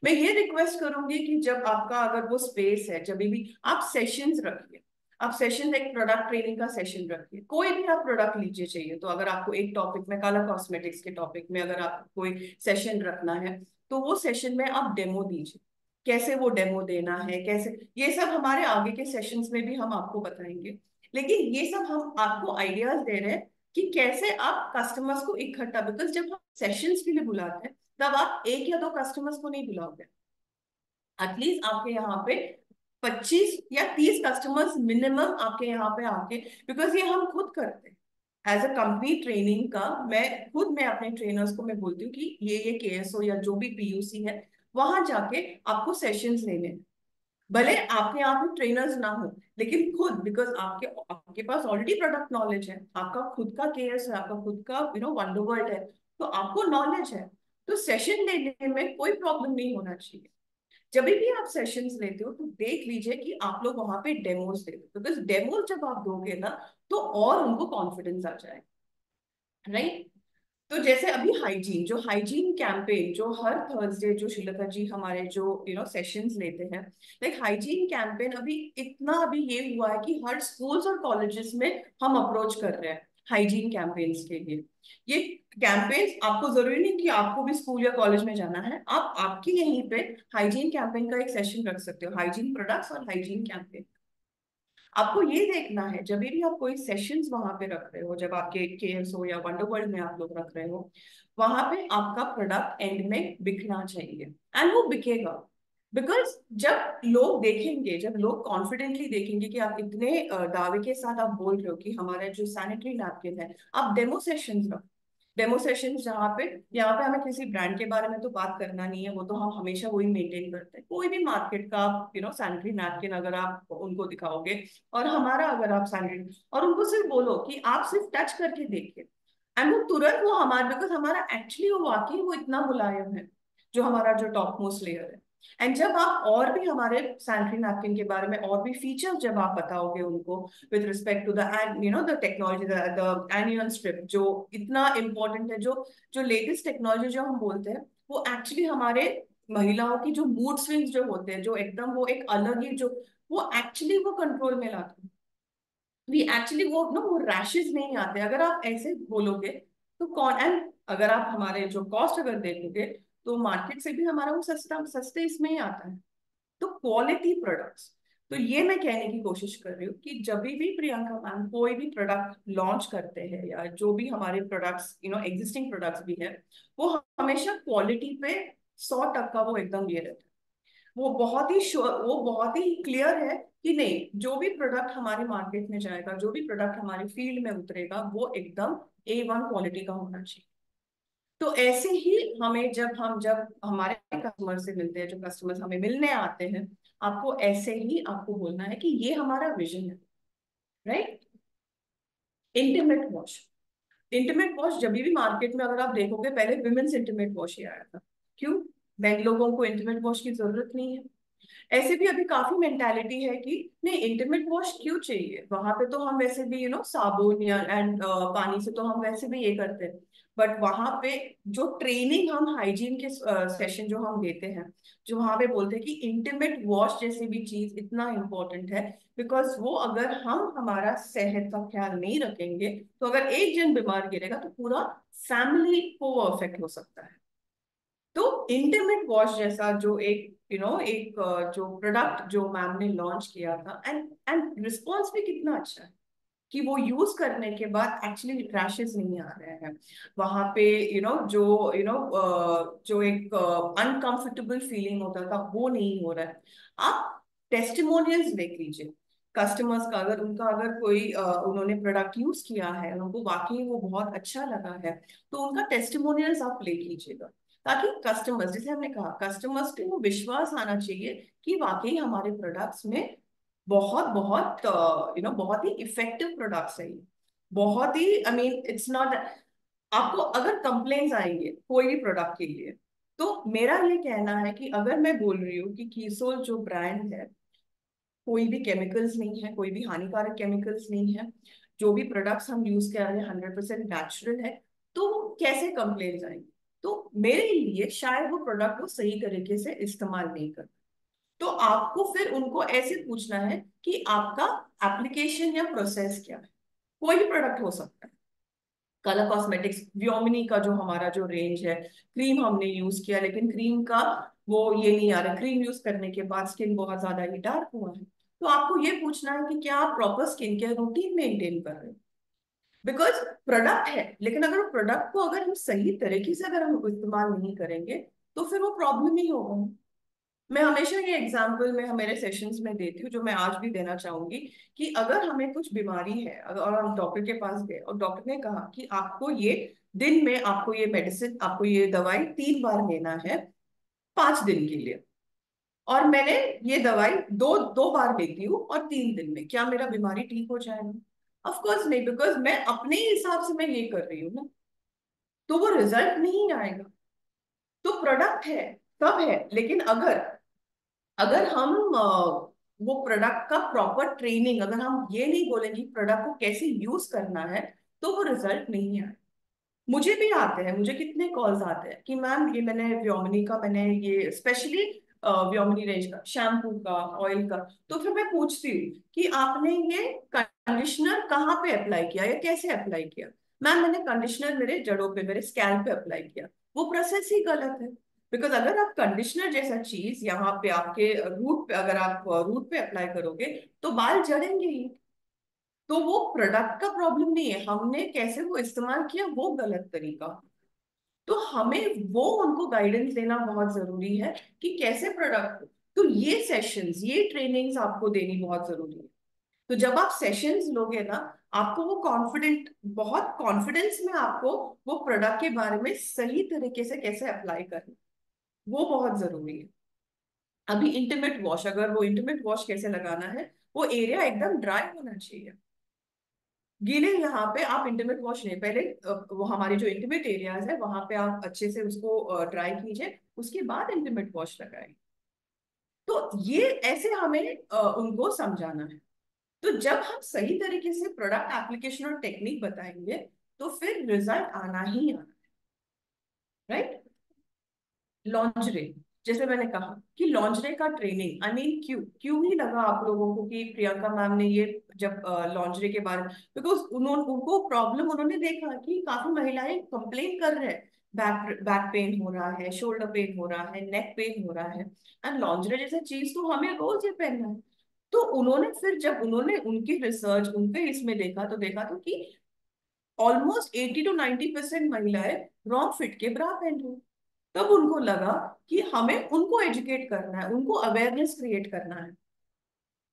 मैं ये रिक्वेस्ट करूंगी कि जब आपका अगर वो स्पेस है, जब भी आप सेशंस रखिए, आप सेशन, एक प्रोडक्ट ट्रेनिंग का सेशन रखिए, कोई भी आप प्रोडक्ट लीजिए चाहिए तो, अगर आपको एक टॉपिक में, कलर कॉस्मेटिक्स के टॉपिक में अगर आपको कोई सेशन रखना है तो वो सेशन में आप डेमो दीजिए, कैसे वो डेमो देना है, कैसे, ये सब हमारे आगे के सेशंस में भी हम आपको बताएंगे। लेकिन ये सब हम आपको आइडियाज दे रहे हैं कि कैसे आप कस्टमर्स को इकट्ठा, बिकॉज जब हम सेशंस के लिए बुलाते हैं तब आप एक या दो कस्टमर्स को नहीं बुलाओगे, एटलीस्ट आपके यहाँ पे 25 या 30 कस्टमर्स मिनिमम आपके यहाँ पे आके, बिकॉज ये हम खुद करते हैं एज अ कंपनी ट्रेनिंग का। मैं अपने ट्रेनर्स को मैं बोलती हूँ कि ये केएसओ या जो भी पीयूसी है वहां जाके आपको सेशंस लेने हैं। भले आपके यहाँ पे ट्रेनर्स ना हो, लेकिन खुद, बिकॉज आपके आपके पास ऑलरेडी प्रोडक्ट नॉलेज है, आपका खुद का केएस है, आपका खुद का वंडरवर्ल्ड है, तो आपको नॉलेज है, तो सेशन लेने में कोई प्रॉब्लम नहीं होना चाहिए। जब भी आप सेशंस लेते हो तो देख लीजिए कि आप लोग वहां पे डेमोस देते हो, बिकॉज डेमोस जब आप दोगे ना तो और उनको कॉन्फिडेंस आ जाएगा, राइट। तो जैसे अभी हाइजीन, जो हाइजीन कैंपेन जो हर थर्सडे जो श्रीलता जी हमारे जो सेशंस लेते हैं, लाइक हाइजीन कैंपेन अभी इतना अभी ये हुआ है कि हर स्कूल्स और कॉलेजेस में हम अप्रोच कर रहे हैं हाइजीन कैंपेन्स के लिए। ये कैंपेन्स, आपको जरूरी नहीं कि आपको भी स्कूल या कॉलेज में जाना है, आप आपके यहीं पे हाइजीन कैंपेन का एक सेशन रख सकते हो, हाइजीन प्रोडक्ट्स और हाइजीन कैंपेन। आपको ये देखना है जब भी आप कोई सेशंस वहां पे रख रहे हो, जब आपके केएसओ या वंडरवर्ल्ड में आप लोग रख रहे हो, वहां पे आपका प्रोडक्ट एंड में बिकना चाहिए, एंड वो बिकेगा। बिकॉज जब लोग देखेंगे, जब लोग कॉन्फिडेंटली देखेंगे कि आप इतने दावे के साथ आप बोल रहे हो कि हमारे जो सैनिटरी नैपकिन है, आप डेमो सेशंस रखो, डेमो सेशंस जहाँ पे, यहाँ पे हमें किसी ब्रांड के बारे में तो बात करना नहीं है, वो तो हम हमेशा वही मेंटेन करते हैं। कोई भी मार्केट का सैनिटरी नैपकिन अगर आप उनको दिखाओगे और हमारा अगर आप सैनिटरी, और उनको सिर्फ बोलो कि आप सिर्फ टच करके देखिए, एंड वो तुरंत वो हमारे, बिकॉज हमारा एक्चुअली वो वाकई वो इतना मुलायम है जो हमारा जो टॉप मोस्ट लेयर है। एंड जब आप और भी हमारे सैनिटरी नैपकिन के बारे में और भी फीचर्स जब आप बताओगे उनको with respect to the the technology, the anion strip जो इतना इम्पोर्टेंट है, जो जो लेटेस्ट टेक्नोलॉजी जो हम बोलते हैं, वो एक्चुअली हमारे महिलाओं की जो मूड स्विंग्स जो होते हैं, जो एकदम वो एक अलग ही जो, वो एक्चुअली वो कंट्रोल में लाते हैं। वी एक्चुअली वो रैशेज नहीं आते अगर आप ऐसे बोलोगे तो कौन, एंड अगर आप हमारे जो कॉस्ट अगर देखोगे तो मार्केट से भी हमारा वो सस्ता सस्ते इसमें ही आता है। तो क्वालिटी प्रोडक्ट्स, तो ये मैं कहने की कोशिश कर रही हूँ कि जब भी प्रियंका मैम कोई भी प्रोडक्ट लॉन्च करते हैं या जो भी हमारे प्रोडक्ट्स एग्जिस्टिंग प्रोडक्ट्स भी है, वो हमेशा क्वालिटी पे 100% वो एकदम ये रहता है, वो बहुत ही वो बहुत ही क्लियर है कि नहीं, जो भी प्रोडक्ट हमारे मार्केट में जाएगा, जो भी प्रोडक्ट हमारे फील्ड में उतरेगा, वो एकदम A1 क्वालिटी का होना चाहिए। तो ऐसे ही हमें जब हमारे कस्टमर से मिलते हैं, जो कस्टमर्स हमें मिलने आते हैं, आपको ऐसे ही आपको बोलना है कि ये हमारा विजन है, right. Intimate wash, intimate wash जब भी मार्केट में अगर आप देखोगे, पहले विमेन्स इंटीमेट वॉश ही आया था। क्यों? मैन लोगों को इंटीमेट वॉश की जरूरत नहीं है। ऐसे भी अभी काफी मेंटालिटी है कि नहीं, इंटीमेट वॉश क्यों चाहिए, वहां पे तो हम वैसे भी साबुन या एंड पानी से तो हम वैसे भी ये करते हैं। बट वहां पे जो ट्रेनिंग हम हाइजीन के सेशन जो हम देते हैं, जो वहां पे बोलते हैं कि इंटीमेट वॉश जैसी भी चीज इतना इम्पोर्टेंट है, बिकॉज वो अगर हम हमारा सेहत का ख्याल नहीं रखेंगे तो अगर एक जन बीमार गिरेगा तो पूरा फैमिली को अफेक्ट हो सकता है। तो इंटीमेट वॉश जैसा जो एक एक जो प्रोडक्ट जो मैम ने लॉन्च किया था, एंड एंड रिस्पॉन्स भी कितना अच्छा है कि वो यूज करने के बाद एक्चुअली रैशेस नहीं आ रहे हैं वहां पे, जो एक अनकंफर्टेबल फीलिंग होता था वो नहीं हो रहा है। आप टेस्टिमोनियल्स देख लीजिए कस्टमर्स का, अगर उनका अगर कोई उन्होंने प्रोडक्ट यूज किया है, उनको वाकई वो बहुत अच्छा लगा है, तो उनका टेस्टिमोनियल्स आप ले लीजिएगा, ताकि कस्टमर्स, जैसे हमने कहा, कस्टमर्स को वो विश्वास आना चाहिए कि वाकई हमारे प्रोडक्ट्स में बहुत बहुत बहुत ही इफेक्टिव प्रोडक्ट्स है ये, बहुत ही, आई मीन इट्स नॉट, आपको अगर कंप्लेन्स आएंगे कोई भी प्रोडक्ट के लिए, तो मेरा ये कहना है कि अगर मैं बोल रही हूँ कि कीसोल जो ब्रांड है, कोई भी केमिकल्स नहीं है, कोई भी हानिकारक केमिकल्स नहीं है, जो भी प्रोडक्ट्स हम यूज कर रहे हैं 100% नेचुरल है, तो कैसे कंप्लेन आएंगे? तो मेरे लिए शायद वो प्रोडक्ट को सही तरीके से इस्तेमाल नहीं कर। तो आपको फिर उनको ऐसे पूछना है कि आपका एप्लीकेशन या प्रोसेस क्या है। कोई भी प्रोडक्ट हो सकता है। कलर कॉस्मेटिक्स, व्योमिनी का जो हमारा जो रेंज है, क्रीम हमने यूज किया, लेकिन क्रीम का वो ये नहीं आ रहा, क्रीम यूज करने के बाद स्किन बहुत ज्यादा ही डार्क हुआ है। तो आपको ये पूछना है कि क्या आप proper skin care routine maintain कर रहे हो। बिकॉज प्रोडक्ट है, लेकिन अगर प्रोडक्ट को अगर हम सही तरीके से अगर हम इस्तेमाल नहीं करेंगे, तो फिर वो प्रॉब्लम ही होगा। मैं हमेशा ये एग्जाम्पल मैं मेरे सेशंस में देती हूँ, जो मैं आज भी देना चाहूंगी, कि अगर हमें कुछ बीमारी है, अगर और हम डॉक्टर के पास गए और डॉक्टर ने कहा कि आपको ये दिन में आपको ये मेडिसिन, आपको ये दवाई 3 बार लेना है 5 दिन के लिए, और मैंने ये दवाई दो दो बार लेती हूँ और 3 दिन में, क्या मेरा बीमारी ठीक हो जाएगा? ऑफ कोर्स नहीं, बिकॉज मैं अपने हिसाब से मैं ये कर रही हूँ ना, तो वो रिजल्ट नहीं आएगा। तो प्रोडक्ट है, सब है, लेकिन अगर अगर हम वो प्रोडक्ट का प्रॉपर ट्रेनिंग, अगर हम ये नहीं बोलेंगे प्रोडक्ट को कैसे यूज करना है, तो वो रिजल्ट नहीं आए। मुझे भी आते हैं, मुझे कितने कॉल्स आते हैं कि मैम ये मैंने व्योमिनी का, मैंने ये स्पेशली व्योमिनी रेंज का शैम्पू का, ऑयल का, तो फिर मैं पूछती हूँ कि आपने ये कंडीशनर कहाँ पे अप्लाई किया या कैसे अप्लाई किया? मैम मैंने कंडीशनर मेरे जड़ों पे, मेरे स्कैल्प पे अप्लाई किया। वो प्रोसेस ही गलत है। बिकॉज अगर आप कंडीशनर जैसा चीज यहाँ पे आपके रूट पे, अगर आप रूट पे अप्लाई करोगे, तो बाल जड़ेंगे ही। तो वो प्रोडक्ट का प्रॉब्लम नहीं है, हमने कैसे वो इस्तेमाल किया वो गलत तरीका। तो हमें वो उनको गाइडेंस देना बहुत जरूरी है कि कैसे प्रोडक्ट। तो ये सेशंस, ये ट्रेनिंग्स आपको देनी बहुत जरूरी है। तो जब आप सेशंस लोगे ना, आपको वो कॉन्फिडेंट, बहुत कॉन्फिडेंस में आपको वो प्रोडक्ट के बारे में सही तरीके से कैसे अप्लाई करना, वो बहुत जरूरी है। अभी इंटीमेट वॉश, अगर वो इंटीमेट वॉश कैसे लगाना है, वो एरिया एकदम ड्राई होना चाहिए। गीले यहाँ पे आप इंटीमेट वॉश नहीं, पहले वो हमारे जो इंटीमेट एरियाज है वहां पे आप अच्छे से उसको ड्राई कीजिए, उसके बाद इंटीमेट वॉश लगाएं। तो ये ऐसे हमें उनको समझाना है। तो जब हम सही तरीके से प्रोडक्ट एप्लीकेशन और टेक्निक बताएंगे, तो फिर रिजल्ट आना ही आना। राइट। लॉन्जरे, जैसे मैंने कहा कि लॉन्जरे का ट्रेनिंग, आई मीन क्यों क्यों ही लगा आप लोगों को कि प्रियंका मैम ने ये जब लॉन्जरे के बारे में, बिकॉज उन्होंने, उनको प्रॉब्लम, उन्होंने देखा कि काफी महिलाएं कंप्लेन कर रहे हैं, बैक बैक पेन हो रहा है, शोल्डर पेन हो रहा है, नेक पेन हो रहा है, एंड लॉन्जरे जैसा चीज तो हमें रोज ये पहनना है। तो उन्होंने फिर जब उन्होंने उनकी रिसर्च उनके इसमें देखा, तो देखा तो कि ऑलमोस्ट 80 to 90% महिलाएं रॉन्ग फिट के ब्रा पहन रही हैं। तब उनको लगा कि हमें उनको एजुकेट करना है, उनको अवेयरनेस क्रिएट करना है।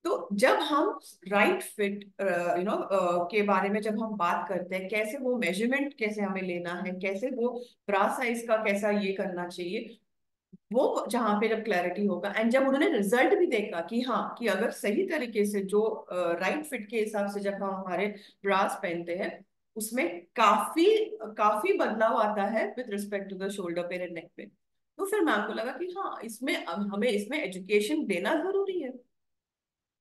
तो जब हम राइट फिट के बारे में जब हम बात करते हैं, कैसे वो मेजरमेंट कैसे हमें लेना है, कैसे वो ब्रा साइज का कैसा ये करना चाहिए, वो जहां पे जब क्लैरिटी होगा, एंड जब उन्होंने रिजल्ट भी देखा कि हाँ, कि अगर सही तरीके से जो राइट फिट के हिसाब से जब हम हमारे ब्रास पहनते हैं, उसमें काफी काफी बदलाव आता है with respect to the shoulder pain and neck pain. तो फिर मैम को लगा कि हाँ, इसमें अब हमें इसमें एजुकेशन देना जरूरी है।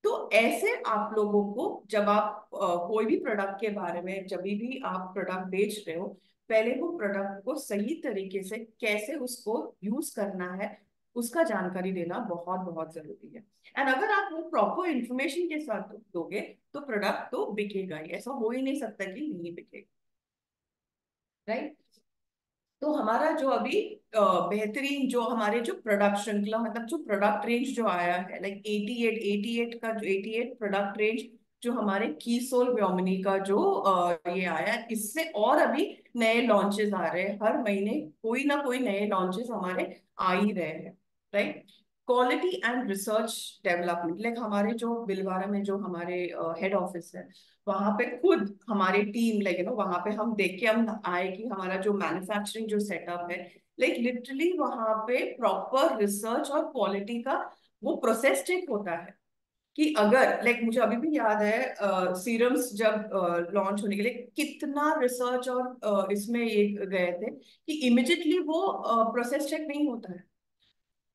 तो ऐसे आप लोगों को, जब आप कोई भी प्रोडक्ट के बारे में, जब भी आप प्रोडक्ट बेच रहे हो, पहले वो प्रोडक्ट को सही तरीके से कैसे उसको यूज करना है, उसका जानकारी देना बहुत बहुत जरूरी है। एंड अगर आप वो प्रॉपर इंफॉर्मेशन के साथ दोगे, तो प्रोडक्ट तो बिकेगा ही, ऐसा हो ही नहीं सकता कि नहीं बिकेगा। राइट। तो हमारा जो अभी बेहतरीन जो हमारे जो प्रोडक्ट श्रृंखला, मतलब जो प्रोडक्ट रेंज जो आया है, लाइक 88 का जो 88 प्रोडक्ट रेंज, जो हमारे कीसोल व्योमिनी का जो ये आया है, इससे और अभी नए लॉन्चेस आ रहे हैं, हर महीने कोई ना कोई नए लॉन्चेस हमारे आ ही रहे हैं। Right. Quality and research development, like हमारे जो बिलवारा में जो हमारे हेड ऑफिस है, वहां पे खुद हमारी टीम, लाइक वहां पे हम देख के हम आए कि हमारा जो मैन्युफैक्चरिंग जो सेटअप है, लाइक लिटरली वहां पे प्रॉपर रिसर्च और क्वालिटी का वो प्रोसेस चेक होता है। कि अगर मुझे अभी भी याद है सीरम्स जब लॉन्च होने के लिए कितना रिसर्च और इसमें ये गए थे कि इमिजिएटली वो प्रोसेस चेक नहीं होता है।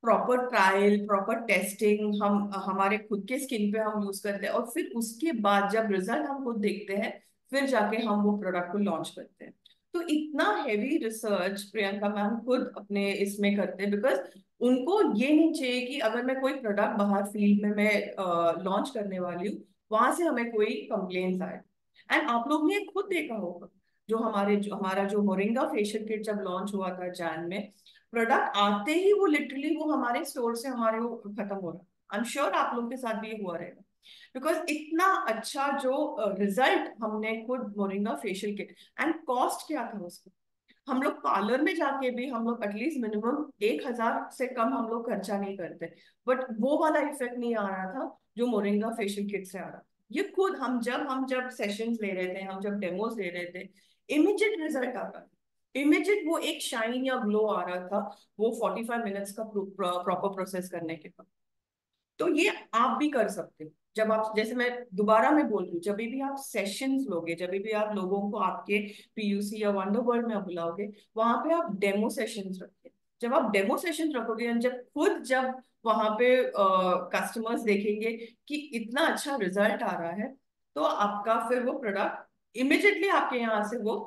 प्रॉपर ट्रायल, प्रॉपर टेस्टिंग हम हमारे खुद के स्किन पे हम यूज करते हैं, और फिर उसके बाद जब रिजल्ट हम खुद देखते हैं, फिर जाके हम वो प्रोडक्ट को लॉन्च करते हैं। तो इतना हैवी रिसर्च प्रियंका मैम खुद अपने इसमें करते हैं, बिकॉज उनको ये नहीं चाहिए कि अगर मैं कोई प्रोडक्ट बाहर फील्ड में मैं लॉन्च करने वाली हूँ, वहां से हमें कोई कंप्लेन्स आए। एंड आप लोग ने खुद देखा होगा, जो हमारा जो मोरिंगा फेशियल किट जब लॉन्च हुआ था जैन में, प्रोडक्ट आते ही वो लिटरली वो हमारे स्टोर से हमारे वो खत्म हो रहा। आई एम श्योर आप लोगों के साथ भी ये हुआ रहेगा, बिकॉज इतना अच्छा जो रिजल्ट हमने खुद moringa facial kit. And cost क्या था उसका, हम लोग पार्लर में जाके भी हम लोग एटलीस्ट मिनिमम 1,000 से कम हम लोग खर्चा नहीं करते, बट वो वाला इफेक्ट नहीं आ रहा था जो मोरिंगा फेशियल किट से आ रहा था। ये खुद हम जब सेशंस ले रहे थे, हम जब डेमोज ले रहे थे, इमीडिएट रिजल्ट आ रहा था। इमीडिएट वो एक शाइन या ग्लो आ रहा था, वो 45 मिनट्स का प्रॉपर प्रोसेस करने के बाद। तो ये आप भी कर सकते हो। जब आप, जैसे मैं दोबारा मैं बोल रही हूँ, जब भी आप सेशंस लोगे, जब भी आप लोगों को आपके पीयूसी या वंडर वर्ल्ड में आप बुलाओगे, वहां पे आप डेमो सेशंस रखिए। जब आप डेमो सेशन रखोगे और जब वहां पे कस्टमर्स देखेंगे कि इतना अच्छा रिजल्ट आ रहा है, तो आपका फिर वो प्रोडक्ट इमिजिएटली आपके यहाँ से वो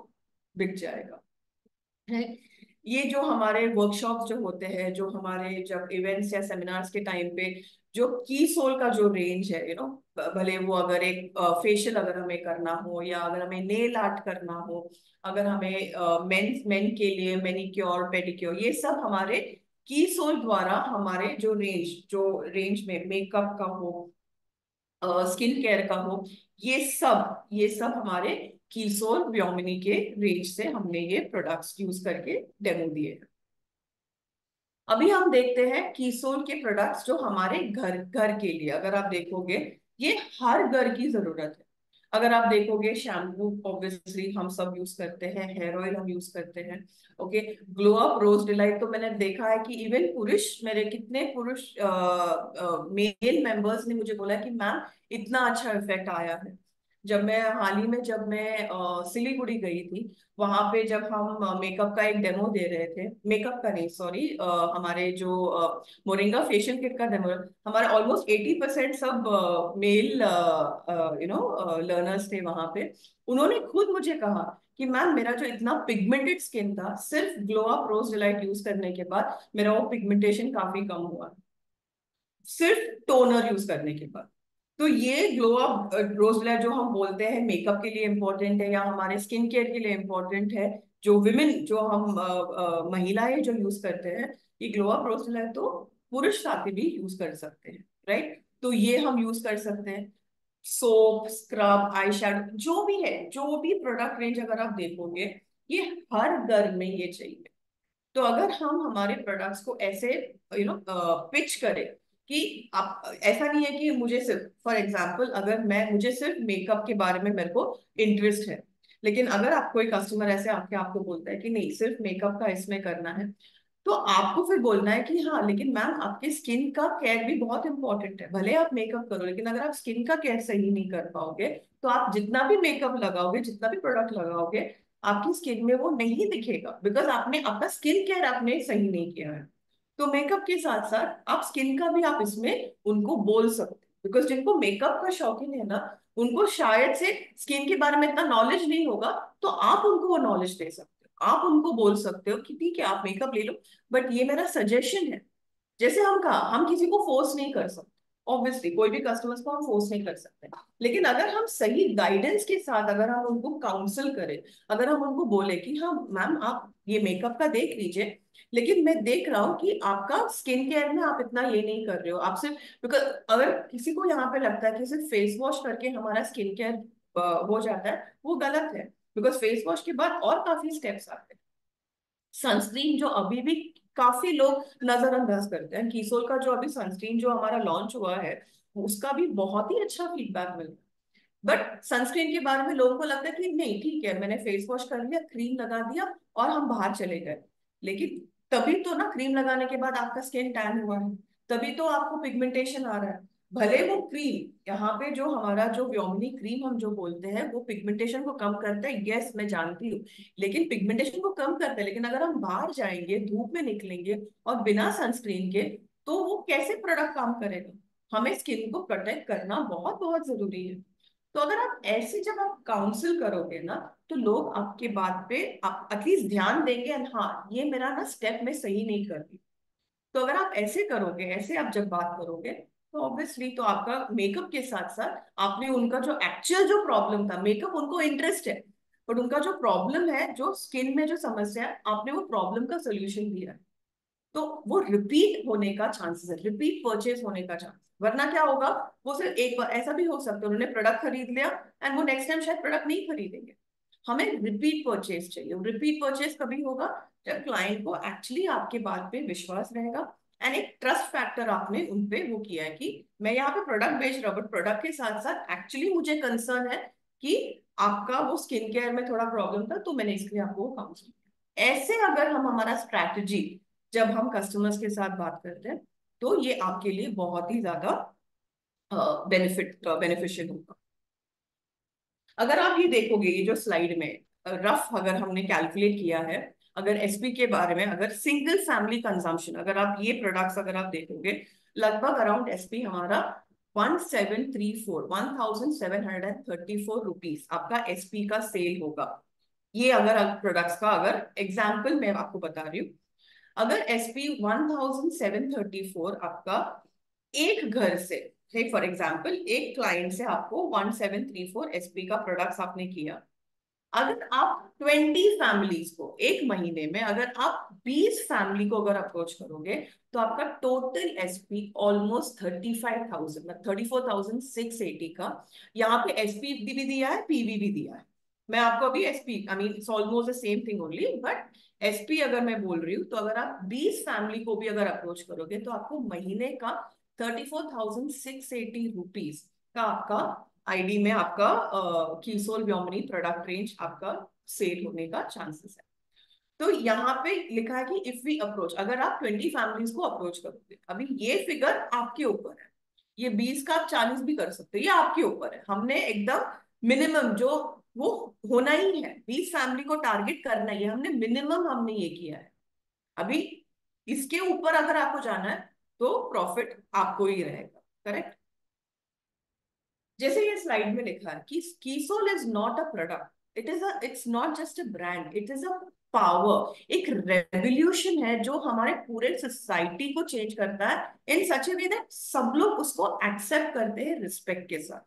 बिक जाएगा है। ये जो हमारे वर्कशॉप जो होते हैं, जो हमारे जब इवेंट्स या सेमिनार्स के टाइम पे जो की सोल का जो रेंज है, भले वो अगर एक फेशियल अगर हमें करना हो, या अगर हमें नेल आर्ट करना हो, अगर हमें मेन के लिए मैनिक्योर पेडिक्योर, ये सब हमारे की सोल द्वारा हमारे जो रेंज में मेकअप का हो, स्किन केयर का हो, ये सब हमारे कीसोल व्योमिनी के रेंज से हमने ये प्रोडक्ट्स यूज करके डेमो दिए हैं। अभी हम देखते हैं कीसोल के प्रोडक्ट्स जो हमारे घर घर के लिए, अगर आप देखोगे ये हर घर की जरूरत है। अगर आप देखोगे शैम्पू ऑब्वियसली हम सब यूज करते हैं, हेयर ऑयल हम यूज करते हैं, ओके। ग्लो अप रोज डिलाइट तो मैंने देखा है कि इवन पुरुष, मेरे कितने पुरुष मेल मेंबर्स ने मुझे बोला कि मैम इतना अच्छा इफेक्ट आया है। हाल ही में जब मैं सिलीगुड़ी गई थी, वहां पे जब हम मेकअप का एक डेमो दे रहे थे, मेकअप का नहीं सॉरी, हमारे जो मोरिंगा फेशियल किट का डेमो, हमारे ऑलमोस्ट 80% सब मेल लर्नर्स थे वहां पे। उन्होंने खुद मुझे कहा कि मैम मेरा जो इतना पिगमेंटेड स्किन था, सिर्फ ग्लो अप रोज डिलाइट यूज करने के बाद मेरा वो पिगमेंटेशन काफी कम हुआ, सिर्फ टोनर यूज करने के बाद। तो ये ग्लो अप रोजला जो हम बोलते हैं मेकअप के लिए इम्पोर्टेंट है, या हमारे स्किन केयर के लिए इम्पोर्टेंट है, जो विमेन जो हम महिलाएं जो यूज करते हैं, ये ग्लो अप रोजला तो पुरुष साथी भी यूज कर सकते हैं, राइट। तो ये हम यूज कर सकते हैं। सोप, स्क्रब, आई शैडो, जो भी है, जो भी प्रोडक्ट रेंज अगर आप देखोगे, ये हर घर में ये चाहिए। तो अगर हम हमारे प्रोडक्ट्स को ऐसे पिच करें कि आप, ऐसा नहीं है कि मुझे सिर्फ, फॉर एग्जांपल अगर मैं मुझे सिर्फ मेकअप के बारे में मेरे को इंटरेस्ट है, लेकिन अगर आप कोई कस्टमर ऐसे आके आपको बोलता है कि नहीं सिर्फ मेकअप का इसमें करना है, तो आपको फिर बोलना है कि हाँ लेकिन मैम आपके स्किन का केयर भी बहुत इंपॉर्टेंट है। भले आप मेकअप करो, लेकिन अगर आप स्किन का केयर सही नहीं कर पाओगे, तो आप जितना भी मेकअप लगाओगे, जितना भी प्रोडक्ट लगाओगे, आपकी स्किन में वो नहीं दिखेगा, बिकॉज आपने आपका स्किन केयर आपने सही नहीं किया है। तो मेकअप के साथ साथ आप स्किन का भी आप इसमें उनको बोल सकते हैं, बिकॉज जिनको मेकअप का शौकीन है ना, उनको शायद से स्किन के बारे में इतना नॉलेज नहीं होगा, तो आप उनको वो नॉलेज दे सकते हो, आप उनको बोल सकते हो कि ठीक है आप मेकअप ले लो, बट ये मेरा सजेशन है। जैसे हम कहा, हम किसी को फोर्स नहीं कर सकते, ऑब्वियसली कोई भी कस्टमर्स को हम फोर्स नहीं कर सकते, लेकिन अगर हम सही गाइडेंस के साथ अगर हम उनको काउंसल करें, अगर हम उनको बोले कि हाँ मैम आप ये मेकअप का देख लीजिए, लेकिन मैं देख रहा हूँ कि आपका स्किन केयर में आप इतना ये नहीं कर रहे हो, आप सिर्फ, बिकॉज अगर किसी को यहाँ पे लगता है कि सिर्फ फेस वॉश करके हमारा स्किन केयर हो जाता है, वो गलत है। बिकॉज फेस वॉश के बाद और काफी स्टेप्स आते हैं। सनस्क्रीन जो अभी भी काफी लोग नजरअंदाज करते हैं, कीसोल का जो अभी सनस्क्रीन जो हमारा लॉन्च हुआ है, उसका भी बहुत ही अच्छा फीडबैक मिला। बट सनस्क्रीन के बारे में लोगों को लगता है कि नहीं ठीक है, मैंने फेस वॉश कर लिया, क्रीम लगा दिया और हम बाहर चले गए। लेकिन तभी तो ना क्रीम लगाने के बाद आपका स्किन टैन हुआ है, तभी तो आपको पिगमेंटेशन आ रहा है। भले वो क्रीम, यहाँ पे जो हमारा जो व्योमिनी क्रीम हम जो बोलते हैं वो पिगमेंटेशन को कम करता है, यस मैं जानती हूँ, लेकिन पिगमेंटेशन को कम करता है, लेकिन अगर हम बाहर जाएंगे, धूप में निकलेंगे और बिना सनस्क्रीन के, तो वो कैसे प्रोडक्ट काम करेगा? हमें स्किन को प्रोटेक्ट करना बहुत बहुत जरूरी है। तो अगर आप ऐसे जब आप काउंसिल करोगे ना, तो लोग आपके बात पे आप एटलीस्ट ध्यान देंगे, एंड हाँ ये मेरा ना स्टेप में सही नहीं कर रही। तो अगर आप ऐसे करोगे, ऐसे आप जब बात करोगे, तो ऑब्वियसली तो आपका मेकअप के साथ साथ आपने उनका जो एक्चुअल जो प्रॉब्लम था, मेकअप उनको इंटरेस्ट है, बट उनका जो प्रॉब्लम है, जो स्किन में जो समस्या है, आपने वो प्रॉब्लम का सोल्यूशन दिया है। तो वो रिपीट होने का चांसेस है, रिपीट परचेज होने का चांस। वरना क्या होगा, वो सिर्फ एक बार, ऐसा भी हो सकता है उन्होंने प्रोडक्ट खरीद लिया एंड वो नेक्स्ट टाइम शायद प्रोडक्ट नहीं खरीदेंगे। हमें रिपीट परचेज चाहिए। रिपीट परचेज कभी होगा जब क्लाइंट को एक्चुअली आपके बात पे विश्वास रहेगा, एंड एक ट्रस्ट फैक्टर आपने उनपे वो किया है कि मैं यहाँ पे प्रोडक्ट बेच रहा हूँ, बट प्रोडक्ट के साथ साथ एक्चुअली मुझे कंसर्न है कि आपका वो स्किन केयर में थोड़ा प्रॉब्लम था, तो मैंने इसलिए आपको काउंसिल किया। ऐसे अगर हम हमारा स्ट्रैटेजी जब हम कस्टमर्स के साथ बात करते हैं, तो ये आपके लिए बहुत ही ज्यादा बेनिफिशियल होगा। अगर आप ये देखोगे, ये जो स्लाइड में रफ अगर हमने कैलकुलेट किया है, अगर एसपी के बारे में, अगर सिंगल फैमिली कंजम्पशन, अगर आप ये प्रोडक्ट्स अगर आप देखोगे, लगभग अराउंड एसपी हमारा 1734 आपका एसपी का सेल होगा। ये अगर प्रोडक्ट्स का अगर एग्जाम्पल मैं आपको बता रही हूँ, अगर एसपी 1734 आपका एक घर से, फॉर एग्जाम्पल एक क्लाइंट से आपको 1734 एसपी का प्रोडक्ट्स आपने किया, अगर आप 20 फैमिलीज को एक महीने में, अगर आप 20 फैमिली को अगर अप्रोच करोगे, तो आपका टोटल एसपी ऑलमोस्ट 35,000, मतलब 34,680 का। यहाँ पे एसपी भी दिया है, पीवी भी दिया है। मैं आपको अभी SP, I mean it's almost the same thing only, but SP अगर मैं बोल रही हूँ, तो अगर आप 20 फैमिली को भी अगर अप्रोच करोगे, तो आपको महीने का 34,680 रुपीज का आपका आईडी में आपका कीसोल व्योमिनी प्रोडक्ट रेंज आपका सेल होने का चांसेस है। तो यहाँ पे लिखा है कि इफ वी अप्रोच, अगर आप 20 फैमिलीज को अप्रोच करोगे, अभी ये फिगर आपके ऊपर है, ये 20 का आप 40 भी कर सकते हो, ये आपके ऊपर है। हमने एकदम मिनिमम जो वो होना ही है, 20 फैमिली को टारगेट करना ही है, हमने मिनिमम हमने ये किया है। अभी इसके ऊपर अगर आपको जाना है, तो प्रॉफिट आपको ही रहेगा, करेक्ट। जैसे ये स्लाइड में लिखा है कि Keysoul is not a product, it's not just a brand, it is a power, एक रेवोल्यूशन है जो हमारे पूरे सोसाइटी को चेंज करता है इन सच ए वे दैट सब लोग उसको एक्सेप्ट करते हैं रिस्पेक्ट के साथ।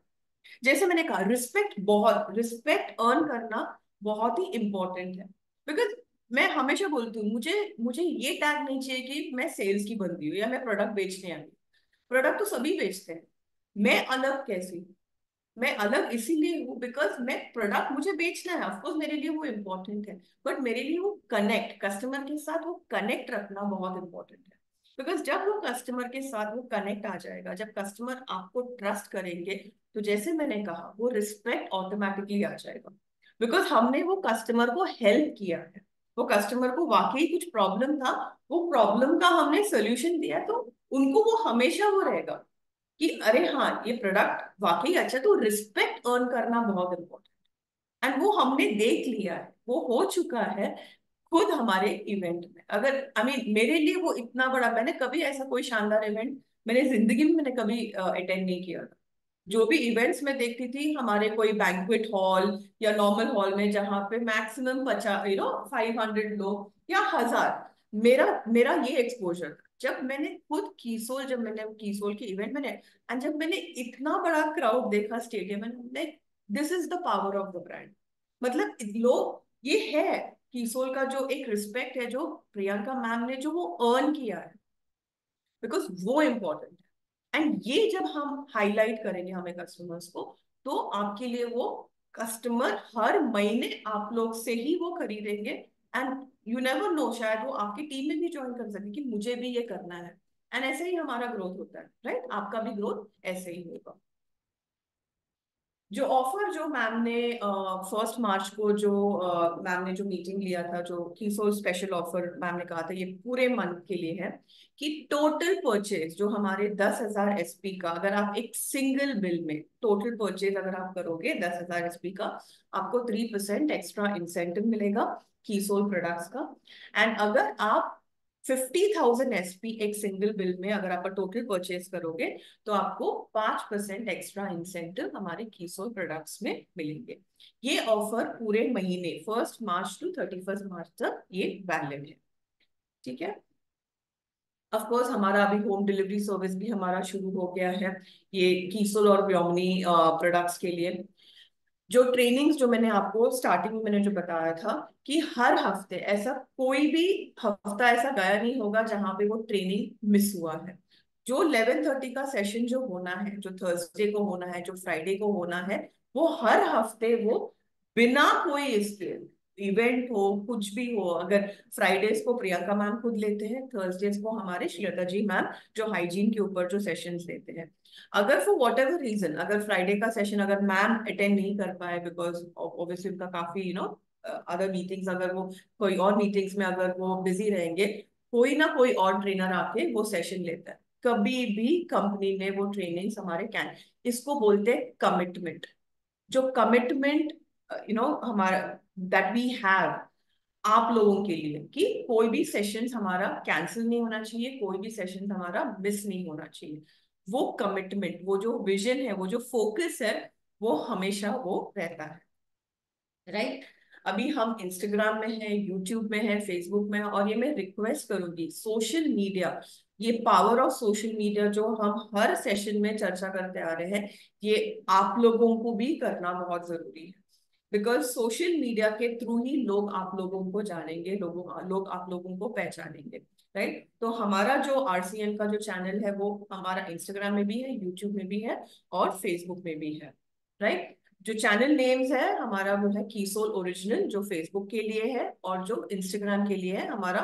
जैसे मैंने कहा, रिस्पेक्ट अर्न करना बहुत ही इंपॉर्टेंट है। बिकॉज मैं हमेशा बोलती हूँ, मुझे मुझे ये टैग नहीं चाहिए कि मैं सेल्स की बंदी हूँ या मैं प्रोडक्ट बेचने आई हूँ। प्रोडक्ट तो सभी बेचते हैं, मैं अलग कैसी हूँ? मैं अलग इसीलिए हूँ बिकॉज मैं प्रोडक्ट मुझे बेचना है, ऑफकोर्स मेरे लिए वो इम्पोर्टेंट है, बट मेरे लिए वो कनेक्ट, कस्टमर के साथ वो कनेक्ट रखना बहुत इंपॉर्टेंट है। बिकॉज जब वो कस्टमर के साथ वो कनेक्ट आ जाएगा, जब कस्टमर आपको ट्रस्ट करेंगे, तो जैसे मैंने कहा, वो रिस्पेक्ट ऑटोमेटिकली आ जाएगा। बिकॉज हमने वो कस्टमर को हेल्प किया है, वो कस्टमर को वाकई कुछ प्रॉब्लम था, वो प्रॉब्लम का हमने सोल्यूशन दिया, तो उनको वो हमेशा वो रहेगा कि अरे हाँ ये प्रोडक्ट वाकई अच्छा। तो रिस्पेक्ट अर्न करना बहुत इंपॉर्टेंट, एंड वो हमने देख लिया है, वो हो चुका है खुद हमारे इवेंट में। अगर आई मीन मेरे लिए वो इतना बड़ा, मैंने कभी ऐसा कोई शानदार इवेंट मैंने जिंदगी में मैंने कभी अटेंड नहीं किया था। जो भी इवेंट्स में देखती थी, हमारे कोई बैंक्वेट हॉल या नॉर्मल हॉल में, जहाँ पे मैक्सिमम 50, 500 लोग या 1,000, मेरा मेरा ये एक्सपोजर था। जब मैंने खुद कीसोल, जब मैंने कीसोल के इवेंट मैंने, एंड जब मैंने इतना बड़ा क्राउड देखा स्टेडियम में, like this is the power of the brand. मतलब लोग, ये है कीसोल का जो एक रिस्पेक्ट है, जो प्रियंका मैम ने जो वो अर्न किया है, बिकॉज वो इम्पोर्टेंट है। एंड ये जब हम हाईलाइट करेंगे हमें कस्टमर्स को, तो आपके लिए वो कस्टमर हर महीने आप लोग से ही वो खरीदेंगे, एंड यू नेवर नो, शायद वो आपकी टीम में भी ज्वाइन कर सके कि मुझे भी ये करना है। एंड ऐसे ही हमारा ग्रोथ होता है, राइट? आपका भी ग्रोथ ऐसे ही होगा। जो ऑफर जो मैम ने 1 मार्च को जो मैम ने जो मीटिंग लिया था, जो कीसो स्पेशल ऑफर मैम ने कहा था, ये पूरे मंथ के लिए है कि टोटल परचेज जो हमारे 10,000 एसपी का, अगर आप एक सिंगल बिल में टोटल परचेज अगर आप करोगे 10,000 एसपी का, आपको 3% एक्स्ट्रा इंसेंटिव मिलेगा कीसोल प्रोडक्ट्स का। एंड अगर आप 50,000 एसपी एक सिंगल बिल में अगर आप टोटल परचेज करोगे, तो आपको 5% एक्स्ट्रा इंसेंटिव हमारे कीसोल प्रोडक्ट्स में मिलेंगे। ये ऑफर पूरे महीने 1 मार्च टू 31 मार्च तक ये वैलिड है। ठीक है। ऑफ कोर्स हमारा अभी होम डिलीवरी सर्विस भी हमारा शुरू हो गया है ये कीसोल और व्योमनी प्रोडक्ट्स के लिए। जो ट्रेनिंग्स जो मैंने आपको स्टार्टिंग में मैंने जो बताया था कि हर हफ्ते ऐसा कोई भी हफ्ता ऐसा गया नहीं होगा जहां पे वो ट्रेनिंग मिस हुआ है। जो 11:30 का सेशन जो होना है, जो थर्सडे को होना है, जो फ्राइडे को होना है, वो हर हफ्ते वो बिना कोई इसके इवेंट हो कुछ भी हो, अगर फ्राइडेज को प्रियंका मैम खुद लेते हैं, थर्सडेज को हमारे श्वेता जी मैम जो हाइजीन के ऊपर जो सेशंस लेते हैं। अगर फॉर वॉट एवर रीजन अगर फ्राइडे का सेशन अगर मैम अटेंड नहीं कर पाए, बिकॉज ऑब्वियसली उनका काफी अदर मीटिंग्स, अगर वो कोई और मीटिंग्स में अगर वो बिजी रहेंगे, कोई ना कोई और ट्रेनर आके वो सेशन लेता है। कभी भी कंपनी ने वो ट्रेनिंग्स हमारे कैन, इसको बोलते हैं कमिटमेंट। जो कमिटमेंट हमारा दैट वी हैव आप लोगों के लिए कि कोई भी सेशन हमारा कैंसिल नहीं होना चाहिए, कोई भी सेशन हमारा मिस नहीं होना चाहिए। वो कमिटमेंट, वो जो विजन है, वो जो फोकस है, वो हमेशा वो रहता है। राइट। अभी हम इंस्टाग्राम में हैं, यूट्यूब में हैं, फेसबुक में हैं, और ये मैं रिक्वेस्ट करूंगी सोशल मीडिया, ये पावर ऑफ सोशल मीडिया जो हम हर सेशन में चर्चा करते आ रहे हैं, ये आप लोगों को भी करना बहुत जरूरी है। बिकॉज सोशल मीडिया के थ्रू ही लोग आप लोगों को जानेंगे, लोग आप लोगों को पहचानेंगे। राइट। तो हमारा जो आरसीएन का जो चैनल है वो हमारा इंस्टाग्राम में भी है, यूट्यूब में भी है, और फेसबुक में भी है। राइट। जो चैनल नेम्स है हमारा वो है कीसोल ओरिजिनल जो फेसबुक के लिए है, और जो इंस्टाग्राम के लिए है हमारा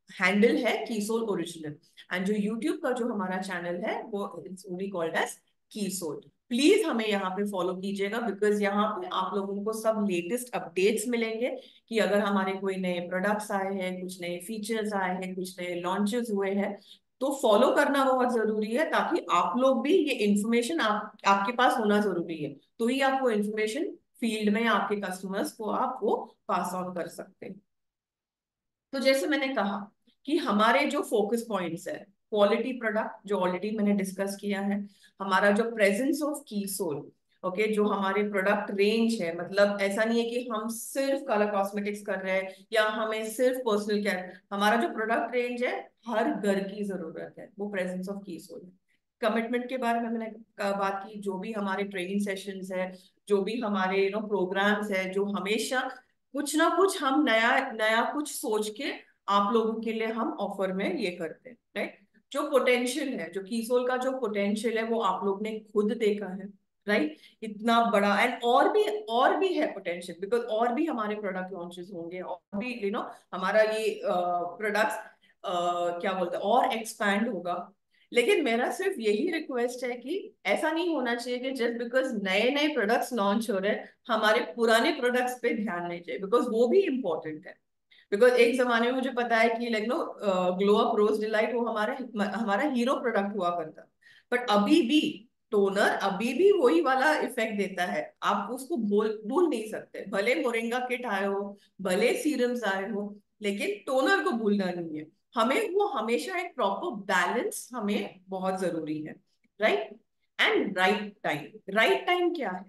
हैंडल है कीसोल ओरिजिनल। एंड जो यूट्यूब का जो हमारा चैनल है वो it's only called as Keysoul. Please हमें यहाँ पे फॉलो कीजिएगा, बिकॉज यहाँ पे आप लोगों को सब लेटेस्ट अपडेट्स मिलेंगे कि अगर हमारे कोई नए प्रोडक्ट्स आए हैं, कुछ नए फीचर्स आए हैं, कुछ नए लॉन्चेस हुए हैं, तो फॉलो करना बहुत जरूरी है, ताकि आप लोग भी ये इंफॉर्मेशन आपके पास होना जरूरी है, तो ही आप वो इंफॉर्मेशन फील्ड में आपके कस्टमर्स को आप वो पास ऑन कर सकते हैं। तो जैसे मैंने कहा कि हमारे जो फोकस पॉइंट्स है, क्वालिटी प्रोडक्ट जो ऑलरेडी मैंने डिस्कस किया है, हमारा जो प्रेजेंस ऑफ कीसोल, ओके, जो हमारे प्रोडक्ट रेंज है, मतलब ऐसा नहीं है कि हम सिर्फ कलर कॉस्मेटिक्स कर रहे हैं या हमें सिर्फ पर्सनल केयर, हमारा जो प्रोडक्ट रेंज है हर घर की जरूरत है, वो प्रेजेंस ऑफ कीसोल है। कमिटमेंट के बारे में मैंने बात की, जो भी हमारे ट्रेनिंग सेशंस है, जो भी हमारे प्रोग्राम्स है, जो हमेशा कुछ ना कुछ हम नया नया कुछ सोच के आप लोगों के लिए हम ऑफर में ये करते हैं। राइट। जो पोटेंशियल है, जो कीसोल का जो पोटेंशियल है, वो आप लोग ने खुद देखा है। राइट। इतना बड़ा, एंड और भी है पोटेंशियल, बिकॉज और भी हमारे प्रोडक्ट लॉन्चेस होंगे, और भी हमारा ये प्रोडक्ट्स क्या बोलते हैं और एक्सपैंड होगा। लेकिन मेरा सिर्फ यही रिक्वेस्ट है कि ऐसा नहीं होना चाहिए कि जस्ट बिकॉज नए नए प्रोडक्ट्स लॉन्च हो रहे हैं हमारे पुराने प्रोडक्ट्स पे ध्यान नहीं चाहिए, बिकॉज वो भी इम्पोर्टेंट है। बिकॉज एक जमाने में मुझे पता है कि ग्लो अप रोज डिलाइट वो हमारा हमारा हीरो प्रोडक्ट हुआ करता, बट अभी भी टोनर अभी भी वही वाला इफेक्ट देता है, आप उसको भूल नहीं सकते, भले मोरिंगा किट आए हो, भले सीरम्स आए हो, लेकिन टोनर को भूलना नहीं है हमें। वो हमेशा एक प्रॉपर बैलेंस हमें बहुत जरूरी है। राइट। एंड राइट टाइम क्या है?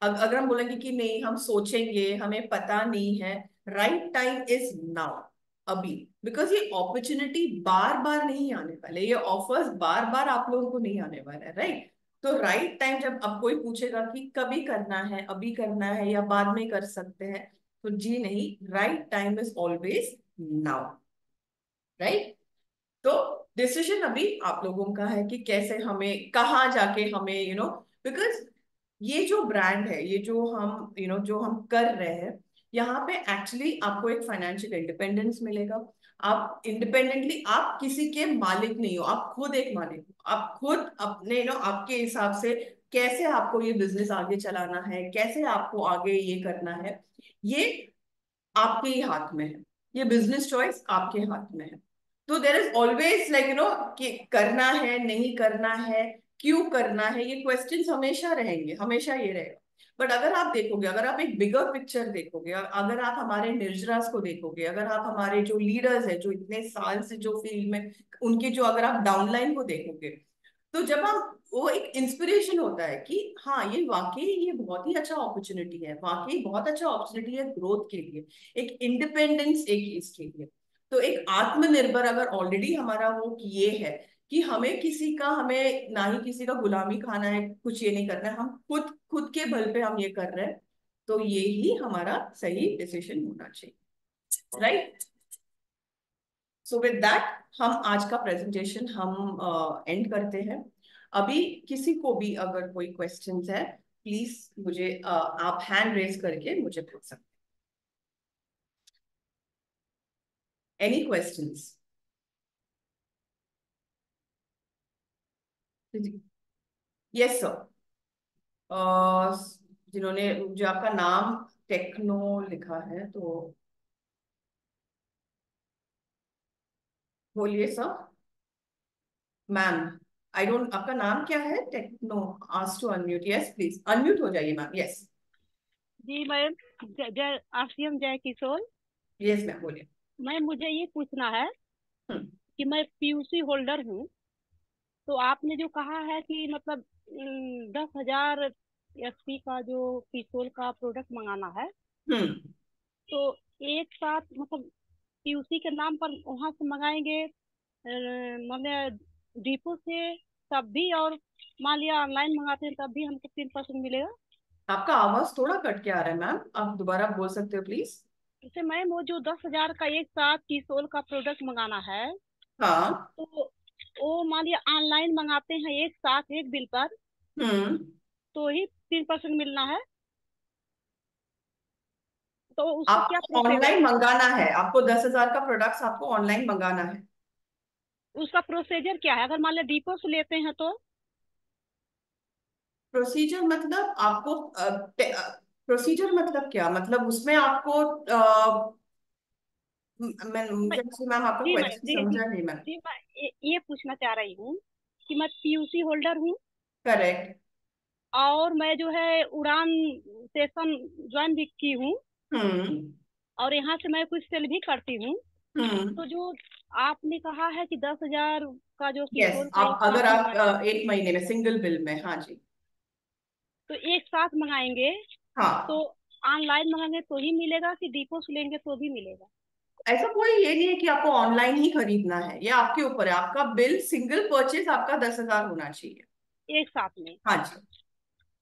अगर हम बोलेंगे कि नहीं हम सोचेंगे, हमें पता नहीं है, राइट टाइम इज नाउ, अभी। बिकॉज ये अपॉर्चुनिटी बार बार नहीं आने वाले, ये ऑफर्स बार बार आप लोगों को नहीं आने वाला है। राइट। तो राइट टाइम, जब अब कोई पूछेगा कि कभी करना है, अभी करना है या बाद में कर सकते हैं, तो जी नहीं, right time is always now. Right. तो डिसीजन अभी आप लोगों का है कि कैसे हमें कहाँ जाके हमें बिकॉज ये जो ब्रांड है, ये जो हम जो हम कर रहे हैं, यहाँ पे एक्चुअली आपको एक फाइनेंशियल इंडिपेंडेंस मिलेगा। आप इंडिपेंडेंटली, आप किसी के मालिक नहीं हो, आप खुद एक मालिक हो, आप खुद अपने आपके हिसाब से कैसे आपको ये बिजनेस आगे चलाना है, कैसे आपको आगे ये करना है, ये आपके ही हाथ में है। ये बिजनेस चॉइस आपके हाथ में है। तो देर इज ऑलवेज लाइक कि करना है, नहीं करना है, क्यों करना है, ये क्वेश्चंस हमेशा रहेंगे, हमेशा ये रहेगा। बट अगर आप देखोगे, अगर आप एक बिगर पिक्चर देखोगे, अगर आप हमारे निर्जरास को देखोगे, अगर आप हमारे जो लीडर्स है जो इतने साल से जो फील्ड में, उनके जो अगर आप डाउनलाइन को देखोगे, तो जब आप, वो एक इंस्पिरेशन होता है कि हाँ ये वाकई ये बहुत ही अच्छा अपॉर्चुनिटी है, वाकई बहुत अच्छा अपॉर्चुनिटी है ग्रोथ के लिए, एक इंडिपेंडेंस एक इसके लिए। तो एक आत्मनिर्भर अगर ऑलरेडी हमारा वो ये है कि हमें किसी का, हमें ना ही किसी का गुलामी खाना है, कुछ ये नहीं करना है, हम खुद खुद के बल पे हम ये कर रहे हैं, तो ये ही हमारा सही डिसीजन होना चाहिए, राइट। सो विद दैट हम आज का प्रेजेंटेशन हम एंड करते हैं। अभी किसी को भी अगर कोई क्वेश्चंस है, प्लीज मुझे आप हैंड रेज करके मुझे पूछ सकते हैं। Any questions? Yes sir. जिन्होंने, जो आपका नाम टेक्नो लिखा है, तो बोलिए सर। मैम, आई डोंट, आपका नाम क्या है? Techno ask to unmute. Yes please unmute हो जाइए मैम। यस। जी मैम, जय आरसीएम, जय किशोर। यस मैम बोलिए। मैम मुझे ये पूछना है हम्म। कि मैं पीयूसी होल्डर हूँ, तो आपने जो कहा है कि मतलब 10,000 एसपी का जो किशोर का प्रोडक्ट मंगाना है, हम्म। तो एक साथ मतलब पीयूसी के नाम पर वहां से मंगाएंगे, मतलब डिपो से, तब भी, और मान लिया ऑनलाइन मंगाते हैं तब भी हमको 3% मिलेगा? आपका आवाज थोड़ा कट के आ रहा है मैम, आप दोबारा बोल सकते हो प्लीज? जैसे मैम वो जो 10,000 का एक साथ किशोर का प्रोडक्ट मंगाना है, हाँ। तो वो मान लिया ऑनलाइन मंगाते हैं एक साथ एक बिल पर, हम्म। तो ही 3% मिलना है? तो उसका क्या आपको प्रोसेस, ऑनलाइन मंगाना है, आपको 10,000 का प्रोडक्ट्स आपको ऑनलाइन मंगाना है। उसका प्रोसीजर क्या है? अगर मान लिया डिपो से लेते हैं तो? प्रोसीजर मतलब आपको, प्रोसीजर मतलब क्या, मतलब उसमें आपको मैं, मैं, मुझे मैम आपका जी मैं क्वेश्चन जी जी समझा नहीं मैम। जी मैं ये पूछना चाह रही हूँ कि मैं पीयूसी होल्डर हूँ, करेक्ट। और मैं जो है उड़ान सेशन ज्वाइन भी की हूँ, हम्म। और यहाँ से मैं कुछ सेल भी करती हूँ। हम्म। तो जो आपने कहा है कि 10,000 का जो यस, किशोर का एक आप अगर साथ आप मंगाएंगे, एक महीने में सिंगल बिल में, हाँ जी। तो एक साथ मंगाएंगे तो हाँ, ऑनलाइन मंगाएंगे तो ही मिलेगा कि डिपो से लेंगे तो भी मिलेगा? ऐसा कोई ये नहीं है कि आपको ऑनलाइन ही खरीदना है, ये आपके ऊपर है। आपका बिल सिंगल परचेज आपका 10,000 होना चाहिए। एक साथ में? हाँ जी।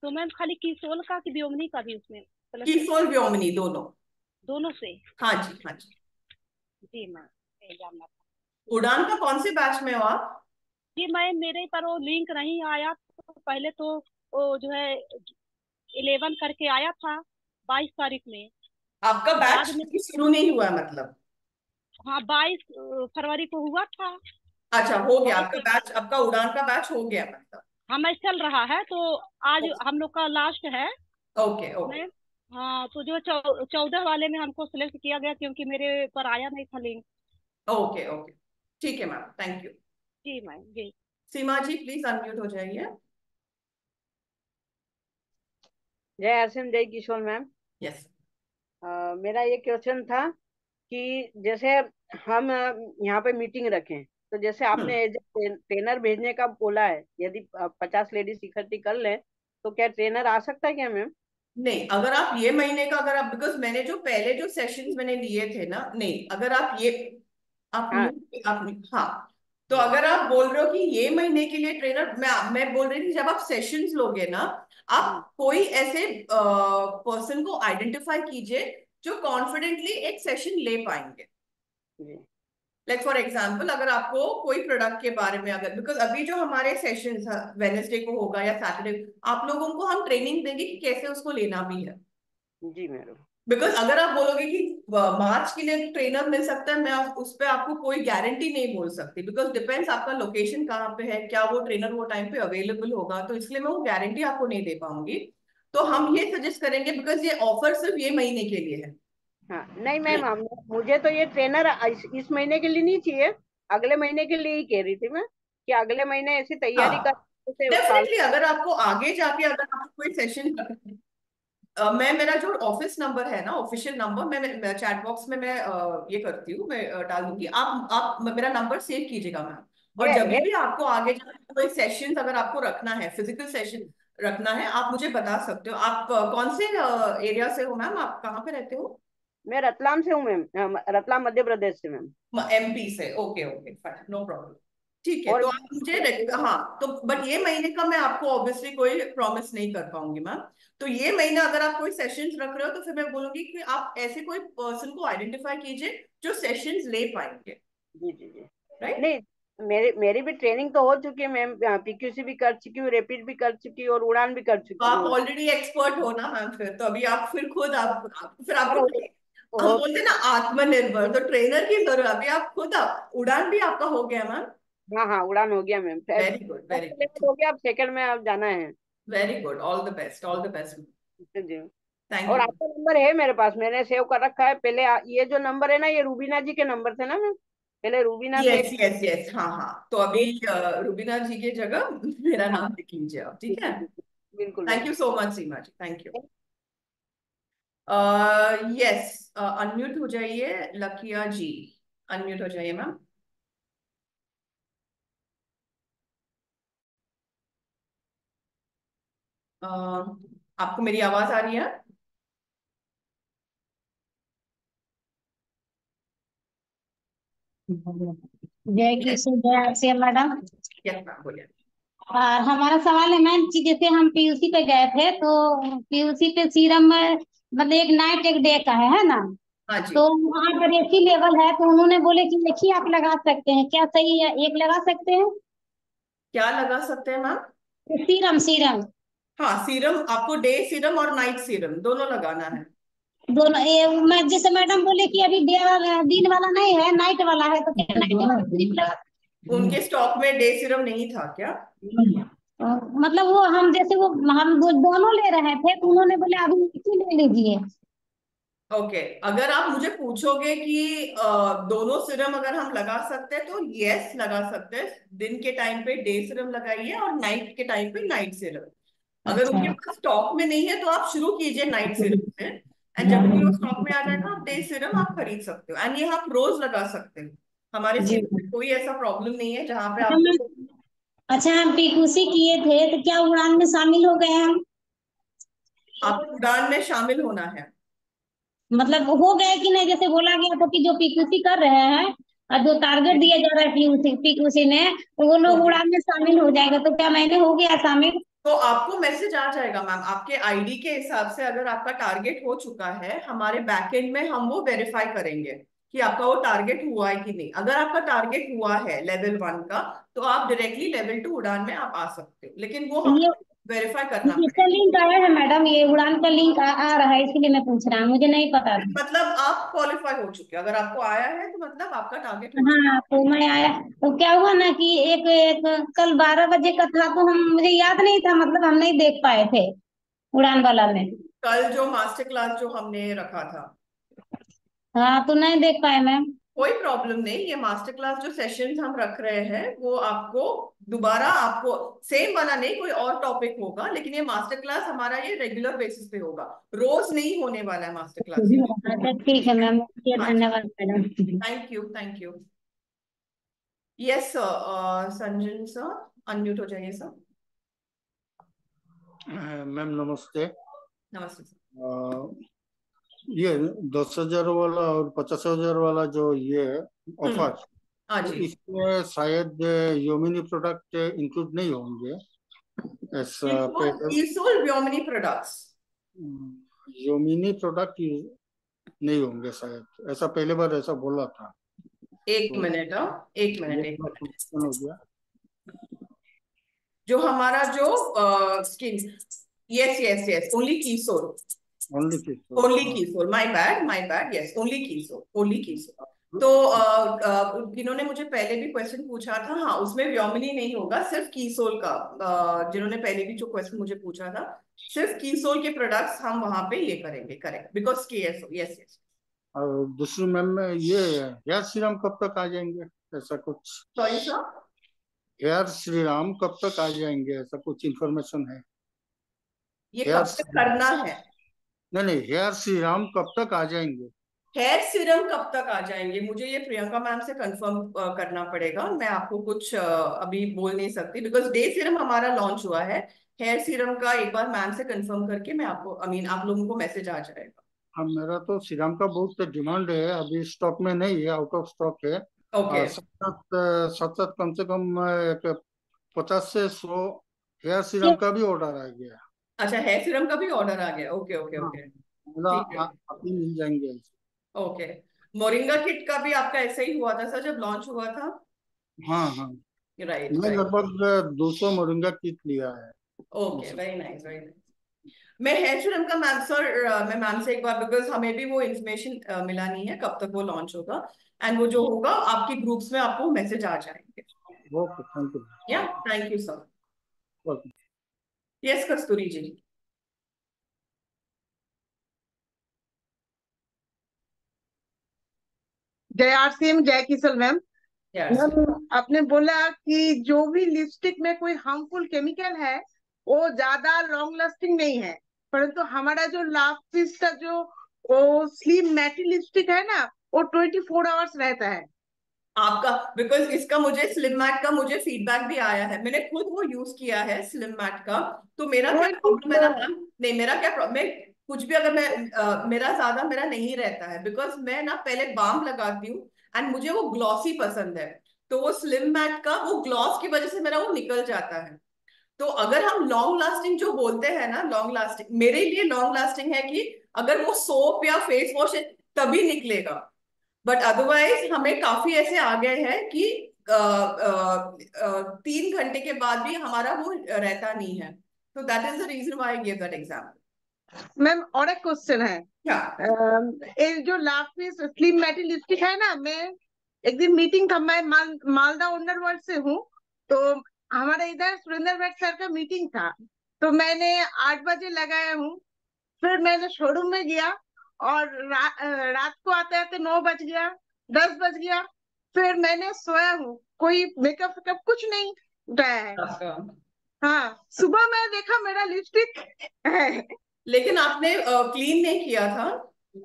तो मैम खाली किशोर का कि ब्योमनी का भी उसमें प्लस होगा? कीफोर व्योमिनी दोनों। दोनों से? हाँ जी, हाँ जी। जी मैम, ये जानना था। उड़ान का कौन से बैच में हो आप? जी मैम, मेरे पर वो लिंक नहीं आया, तो पहले तो वो जो है 11 करके आया था 22 तारीख में, आपका बैच बाद में, शुरू नहीं हुआ है मतलब? हाँ 22 फरवरी को हुआ था। अच्छा, हो गया बाईस आपका बैच, आपका उड़ान का बैच हो गया मतलब? हमें चल रहा है, तो आज हम लोग का लास्ट है ओके ओके। मैम। हाँ, तो जो 14 वाले में हमको सिलेक्ट किया गया, क्योंकि मेरे पर आया नहीं था लिंक। ओके ओके, ठीक है मैम, थैंक यू। जी मैम जी। सीमा जी प्लीज अनम्यूट हो जाइए। जय आरसीएम, जय किशोर मैम। यस। मेरा ये क्वेश्चन था कि जैसे हम यहाँ पे मीटिंग रखें, तो जैसे हम्म। आपने एज ट्रेनर भेजने का बोला है, यदि 50 लेडीज इकट्ठी कर लें तो क्या ट्रेनर आ सकता है क्या मैम? नहीं, अगर आप ये महीने का, अगर आप, बिकॉज मैंने जो पहले जो सेशंस मैंने लिए थे ना, नहीं अगर आप ये, आप हाँ। हाँ, तो अगर आप बोल रहे हो कि ये महीने के लिए ट्रेनर, मैं बोल रही थी जब आप सेशंस लोगे ना, हम्म, आप कोई ऐसे पर्सन को आइडेंटिफाई कीजिए जो कॉन्फिडेंटली एक सेशन ले पाएंगे। जी लाइक फॉर एग्जाम्पल, अगर आपको कोई प्रोडक्ट के बारे में, अगर, बिकॉज अभी जो हमारे सेशंस वेनेसडे को होगा या सैटरडे, आप लोगों को हम ट्रेनिंग देंगे कि कैसे उसको लेना भी है। जी मैडम। बिकॉज अगर आप बोलोगे कि मार्च के लिए ट्रेनर मिल सकता है, मैं उस पर आपको कोई गारंटी नहीं बोल सकती, बिकॉज डिपेंड्स आपका लोकेशन कहाँ पे है, क्या वो ट्रेनर वो टाइम पे अवेलेबल होगा, तो इसलिए मैं वो गारंटी आपको नहीं दे पाऊंगी। तो हम ये सजेस्ट करेंगे, बिकॉज ये ऑफर सिर्फ ये महीने के लिए है। हाँ नहीं मैम, मुझे तो ये ट्रेनर इस महीने के लिए नहीं चाहिए, अगले महीने के लिए ही कह रही थी मैं, कि अगले महीने ऐसी तैयारी कर हाँ डेफिनेटली, अगर आपको आगे जाके अगर आपको कोई सेशन, मैं मेरा जो ऑफिस नंबर है ना, ऑफिशियल नंबर, मैं चैट बॉक्स में मैं ये करती हूँ, मैं डाल दूंगी, आप मेरा नंबर सेव कीजिएगा मैम। और जब है। भी आपको आगे जाके कोई सेशन अगर आपको रखना है, फिजिकल सेशन रखना है, आप मुझे बता सकते हो। आप कौन से एरिया से हो मैम, आप कहाँ पे रहते हो? मैं रतलाम से हूँ मैम, रतलाम मध्य प्रदेश से मैम। MP से, okay okay fine, no problem. ठीक है, और तो आप मुझे हाँ, तो बट ये महीने का मैं आपको ऑब्वियसली कोई प्रॉमिस नहीं कर पाऊंगी मैम। तो ये महीना अगर आप कोई सेशंस रख रहे हो, तो फिर मैं बोलूंगी कि आप ऐसे कोई पर्सन को आइडेंटिफाई कीजिए जो सेशंस ले पाएंगे। जी जी जी। राइट। नहीं, मेरी भी ट्रेनिंग तो हो चुकी है मैम, PQC भी कर चुकी हूँ, रैपिड भी कर चुकी हूँ और उड़ान भी कर तो चुकी आप हूँ। ऑलरेडी एक्सपर्ट हो ना मैम, फिर तो अभी आप फिर खुद फिर और आपको, हम बोलते हैं ना आत्मनिर्भर, तो ट्रेनर की जरूरत, अभी आप खुद आप उड़ान भी आपका हो गया मैम। हाँ हाँ, उड़ान हो गया ma'am, very good very first level good, हो गया, अब सेकंड में अब जाना है। Very good, all the best, all the best. जी। थैंक और यू। आपका नंबर है मेरे पास, मैंने सेव कर रखा है पहले, ये जो नंबर है ना, ये रूबीना जी के नंबर थे ना मैम, पहले रूबीना से यस यस यस, हाँ हाँ, तो अभी रुबीना जी की जगह मेरा हाँ नाम लिख लीजिए आप, जी ठीक है। जी जी, बिल्कुल thank ma'am. You so much Seema ji, thank you. Yes, unmute हो जाइए लकिया जी, अनम्यूट हो जाइए मैम। आपको मेरी आवाज आ रही है? जय किशोर जय आसिया मैडम। यस मैम, बोलिए। और हमारा सवाल है मैम कि जैसे हम पीयूसी पे गए थे, तो पीयूसी पे सीरम में मतलब एक नाइट एक डे का है ना? हाँ जी। तो वहाँ पर एक ही लेवल है, तो उन्होंने बोले कि एक ही आप लगा सकते हैं, क्या सही है? एक लगा सकते हैं? क्या लगा सकते हैं मैम? सीरम सीरम हाँ, सीरम आपको डे सीरम और नाइट सीरम दोनों लगाना है। दोनों मैं जैसे मैडम बोले कि अभी डे वाला दिन वाला नहीं है, नाइट वाला है, तो क्या नाइट वाला लगा उनके स्टॉक में डे सीरम नहीं था क्या? मतलब वो हम जैसे हम वो दोनों ले रहे थे, तो उन्होंने बोले अभी एक ही ले लीजिए। ओके, अगर आप मुझे पूछोगे कि दोनों सीरम अगर हम लगा सकते हैं, तो यस लगा सकते हैं। दिन के टाइम पे डे सीरम लगाइए और नाइट के टाइम पे नाइट सीरम। अगर अच्छा। उनके पास स्टॉक में नहीं है, तो आप शुरू कीजिए नाइट सीरम से, एंड जब भी वो स्टॉक में आ जाएगा, आप डे सीरम आप खरीद सकते हो, एंड ये आप रोज लगा सकते हो। हमारे जी। सीरम में कोई ऐसा प्रॉब्लम नहीं है जहाँ पे अच्छा आप, मैम, अच्छा हम पीकूसी किए थे, तो क्या उड़ान में शामिल हो गए हम? आपको उड़ान में शामिल होना है। मतलब हो गए कि नहीं? जैसे बोला गया था कि जो पीकूसी कर रहे हैं और जो टारगेट दिया जा रहा है पीकूसी पीकूसी में, तो वो लोग ओके, उड़ान में शामिल हो जाएगा, तो क्या मैंने हो गया शामिल? तो आपको मैसेज आ जाएगा मैम, आपके आईडी के हिसाब से अगर आपका टारगेट हो चुका है, हमारे बैकएंड में हम वो वेरीफाई करेंगे कि आपका वो टारगेट हुआ है कि नहीं। अगर आपका टारगेट हुआ है लेवल 1 का, तो आप डायरेक्टली लेवल 2 उड़ान में आप आ सकते हो, लेकिन वो हम ये वेरीफाई करना इसका पड़ेगा। लिंक आया है मैडम, ये उड़ान का लिंक आ रहा है, इसलिए मैं पूछ रहा हूँ, मुझे नहीं पता था। मतलब आप क्वालिफाई हो चुके हैं, अगर आपको आया है तो मतलब आपका टारगेट हो चुका हाँ, तो मैं आया, तो क्या हुआ ना कि एक कल 12 बजे का था, तो हम मुझे याद नहीं था, मतलब हम नहीं देख पाए थे उड़ान वाला में। है। कल जो मास्टर क्लास जो हमने रखा था, हाँ, तो नहीं देख पाए मैम। कोई प्रॉब्लम नहीं। ये मास्टर क्लास जो सेशंस हम रख रहे हैं, वो आपको दोबारा, आपको सेम वाला नहीं, कोई और टॉपिक होगा, लेकिन ये मास्टर क्लास हमारा ये रेगुलर बेसिस पे होगा, रोज नहीं होने वाला है मास्टर क्लास। अच्छा ठीक है मैम, ओके, हाँ जी, धन्यवाद madam. Thank you thank you. Yes sir, Sanjan sir, unmute हो जाइए सर। मैम नमस्ते। नमस्ते सर। ये 10,000 वाला और 50,000 वाला जो ये ऑफर, हाँ तो जी, इसमें शायद योमिनी प्रोडक्ट इंक्लूड नहीं होंगे, ऐसा पहले ईसोल व्योमिनी प्रोडक्ट्स। योमिनी प्रोडक्ट नहीं होंगे शायद, ऐसा पहले बार ऐसा बोला था, एक तो मिनट, एक मिनट, ये एक थोड़ा मिनट। confusion हो गया। जो हमारा जो skin, yes yes yes, only Keysoul. Only Keysoul. Only Keysoul, my bad, yes, only Keysoul, only Keysoul. तो जिन्होंने मुझे पहले भी क्वेश्चन पूछा था, हाँ उसमें व्योमिनी नहीं होगा, सिर्फ कीसोल का। जिन्होंने पहले भी जो क्वेश्चन मुझे पूछा था, सिर्फ कीसोल के प्रोडक्ट्स हम वहां पे ये करेंगे, करेक्ट, बिकॉज केएसओ, यस यस। और दूसरी मैम में ये हेयर सीरम कब तक आ जाएंगे, ऐसा कुछ? सॉरी सर, हेयर श्रीराम कब तक आ जाएंगे, ऐसा कुछ इंफॉर्मेशन है? ये हेयर कब तक करना है? नहीं नहीं, हेयर श्रीराम कब तक आ जाएंगे? हेयर सीरम कब तक आ जाएंगे, मुझे ये प्रियंका मैम से कंफर्म करना पड़ेगा। मैं आपको कुछ अभी बोल नहीं सकती, बिकॉज डे सीरम हमारा लॉन्च हुआ है। हेयर सीरम का एक बार मैम से कंफर्म करके मैं आपको, आई मीन आप लोगों को मैसेज आ जाएगा। हाँ, मेरा तो सीरम का बहुत डिमांड है, अभी स्टॉक में नहीं है, आउट ऑफ स्टॉक है। ओके, साथ साथ कम से कम एक 50 से 100 हेयर सीरम का भी ऑर्डर आ गया। अच्छा, हेयर सीरम का भी ऑर्डर आ गया, ओके ओके हाँ, ओके, मतलब ठीक है, आप ही मिल जाएंगे। ओके। मोरिंगा किट का भी आपका ऐसा ही हुआ था सर जब लॉन्च हुआ था? हाँ हाँ, राइट मैं राइट, लगभग 200 मोरिंगा किट लिया है। Okay, very nice very nice. मैं हेयर सीरम का मैम सर, मैं मैम से एक बार, बिकॉज हमें भी वो इन्फॉर्मेशन मिला नहीं है कब तक वो लॉन्च होगा, एंड वो जो होगा आपके ग्रुप्स में आपको मैसेज आ जाएंगे। Okay, thank you. Yeah, thank you sir. Okay. Yes Kasturi ji. जय आरसीएम, जय किशोर मैम। यस, मैम आपने बोला कि जो भी लिपस्टिक में कोई हार्मफुल केमिकल है वो ज्यादा लॉन्ग लास्टिंग नहीं है, परंतु हमारा जो लास्ट का जो वो स्लिम मैटी लिपस्टिक है ना, वो 24 आवर्स रहता है। आपका, बिकॉज इसका मुझे स्लिम मैट का मुझे फीडबैक भी आया है, मैंने खुद वो यूज किया है स्लिम मैट का। तो मेरा क्या प्रॉब्लम है ना 24। मैम, नहीं मेरा क्या प्रॉब्लम, मैं कुछ भी अगर मैं मेरा ज्यादा मेरा नहीं रहता है, बिकॉज मैं ना पहले बाम लगाती हूँ, एंड मुझे वो ग्लॉसी पसंद है। तो वो स्लिम मैट का वो ग्लॉस की वजह से मेरा वो निकल जाता है। तो अगर हम लॉन्ग लास्टिंग जो बोलते हैं ना, लॉन्ग लास्टिंग मेरे लिए लॉन्ग लास्टिंग है कि अगर वो सोप या फेस वॉश है तभी निकलेगा। बट अदरवाइज हमें काफी ऐसे आ गए हैं कि 3 घंटे के बाद भी हमारा वो रहता नहीं है। तो that is the reason why I give that example. Ma'am और एक क्वेश्चन है। क्या? ये जो लास्ट में स्लिम मैटी लिपस्टिक है ना, मैं एक दिन मीटिंग था, मैं मालदा ओनर वर्ल्ड से हूँ, तो हमारे इधर सुरेंद्र भट्ट सर का मीटिंग था, तो मैंने 8 बजे लगाया हूँ। फिर मैंने शोरूम में गया और रात को आते आते 9 बज गया, 10 बज गया। फिर मैंने सोया हूँ, कोई मेकअप वेकअप कुछ नहीं उठाया है। हाँ, सुबह मैं देखा मेरा लिपस्टिक है। लेकिन आपने क्लीन नहीं किया था?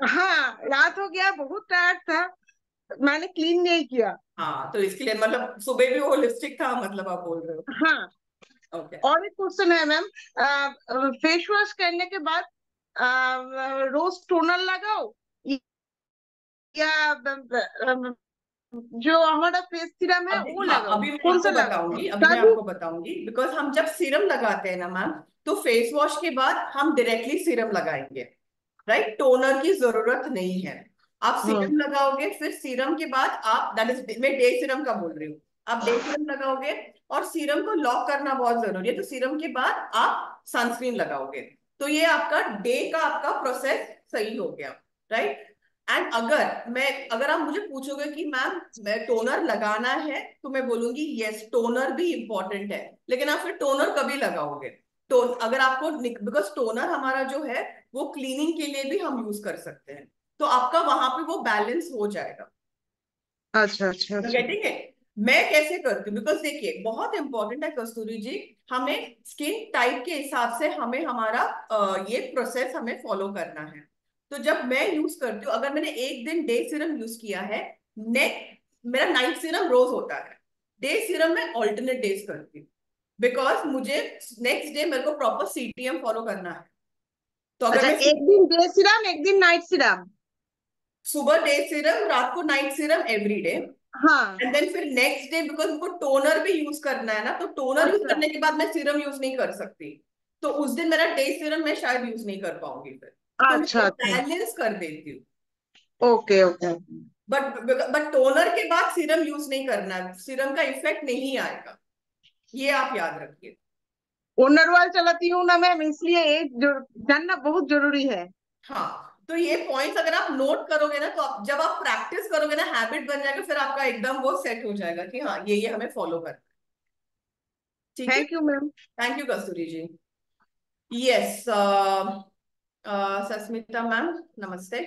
हाँ, रात हो गया, बहुत टायर्ड था, मैंने क्लीन नहीं किया। हाँ, तो इसके लिए मतलब सुबह भी वो लिपस्टिक था, मतलब आप बोल रहे हो? हाँ। ओके। और एक क्वेश्चन है मैम, फेस वॉश करने के बाद रोज टोनर लगाओ या जो हमारा फेस सीरम है वो हाँ, लगाओ, अभी मैं कौन सा आपको लगाओ? बताऊंगी, अभी मैं तभी आपको बताऊंगी, बिकॉज हम जब सीरम लगाते हैं ना मैम, तो फेस वॉश के बाद हम डायरेक्टली सीरम लगाएंगे, राइट? टोनर की जरूरत नहीं है। आप सीरम लगाओगे, फिर सीरम के बाद आप, दैट इज मैं डे सीरम का बोल रही हूँ, आप डे सीरम लगाओगे और सीरम को लॉक करना बहुत जरूरी है, तो सीरम के बाद आप सनस्क्रीन लगाओगे। तो ये आपका डे का आपका प्रोसेस सही हो गया, राइट? एंड अगर आप मुझे पूछोगे कि मैम मैं टोनर लगाना है, तो मैं बोलूंगी यस, टोनर भी इंपॉर्टेंट है, लेकिन आप फिर टोनर कभी लगाओगे? तो अगर आपको, बिकॉज टोनर हमारा जो है वो क्लीनिंग के लिए भी हम यूज कर सकते हैं, तो आपका वहां पे वो बैलेंस हो जाएगा। अच्छा अच्छा अच्छा। गेटिंग है? मैं कैसे करती हूँ, बिकॉज देखिए बहुत इंपॉर्टेंट है कस्तूरी जी, हमें स्किन टाइप के हिसाब से हमें हमारा ये प्रोसेस हमें फॉलो करना है। तो जब मैं यूज करती हूँ, अगर मैंने एक दिन डे सीरम यूज किया है, मेरा नाइट सीरम रोज होता है, डे सीरम में ऑल्टरनेट डेज करती हूँ, बिकॉज मुझे नेक्स्ट डे मेरे को प्रॉपर सीटीएम फॉलो करना है। तो अगर अच्छा, मैं एक दिन डे सीरम, एक दिन नाइट सीरम। सुबह डे सीरम, रात को नाइट सीरम, एवरी डे, हाँ। एंड देन फिर नेक्स्ट डे, बिकॉज उनको टोनर भी यूज करना है ना, तो टोनर यूज अच्छा करने के बाद मैं सीरम यूज नहीं कर सकती, तो उस दिन मेरा डे सीरम मैं शायद यूज नहीं कर पाऊंगी फिर। तो अच्छा मैं अच्छा। बैलेंस कर देती हूँ। Okay okay. बट टोनर के बाद सीरम यूज नहीं करना है, सीरम का इफेक्ट नहीं आएगा, ये आप याद रखिए। ओनर वाल चलाती हूँ ना मैम, इसलिए ये जानना बहुत जरूरी है। हाँ, तो ये पॉइंट्स अगर आप नोट करोगे ना, तो आप जब आप प्रैक्टिस करोगे ना, हैबिट बन जाएगा, फिर आपका एकदम वो सेट हो जाएगा कि हाँ ये हमें फॉलो करना है। ठीक है। Thank you ma'am. Thank you Kasturi ji. Yes, Sasmita ma'am, नमस्ते।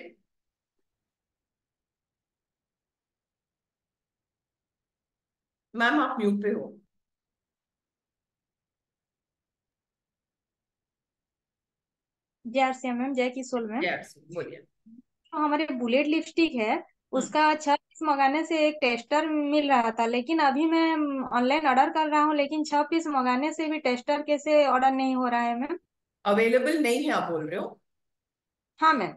मैम आप म्यूट पे हो। जय आरसीएम मैम, जय किशोर मैम। यस, बोलिए। तो हमारे बुलेट लिपस्टिक है, हम्म। उसका 6 पीस मंगाने से एक टेस्टर मिल रहा था, लेकिन अभी मैं ऑनलाइन ऑर्डर कर रहा हूँ, लेकिन 6 पीस मंगाने से भी टेस्टर कैसे ऑर्डर नहीं हो रहा है मैम? अवेलेबल नहीं है आप बोल रहे हो? हाँ मैम।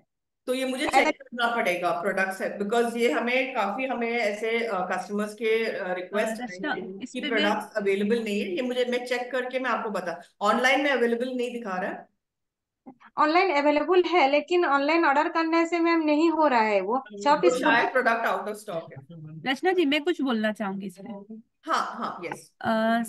तो ये मुझे शायद चेक करना पड़ेगा प्रोडक्ट्स है, बिकॉज ये हमें ऐसे कस्टमर्स के रिक्वेस्ट आए रचना, हैं इस कि पे मैं प्रोडक्ट्स अवेलेबल नहीं है। ये मैं चेक करके मैं आपको बता, ऑनलाइन में अवेलेबल नहीं दिखा रहा है। ऑनलाइन अवेलेबल है, लेकिन ऑनलाइन ऑर्डर करने से मैम नहीं हो रहा है, वो छह तो पीस शायद प्रोडक्ट आउट ऑफ स्टॉक है। रचना जी, मैं कुछ बोलना चाहूंगी इसमें। हाँ हाँ, यस।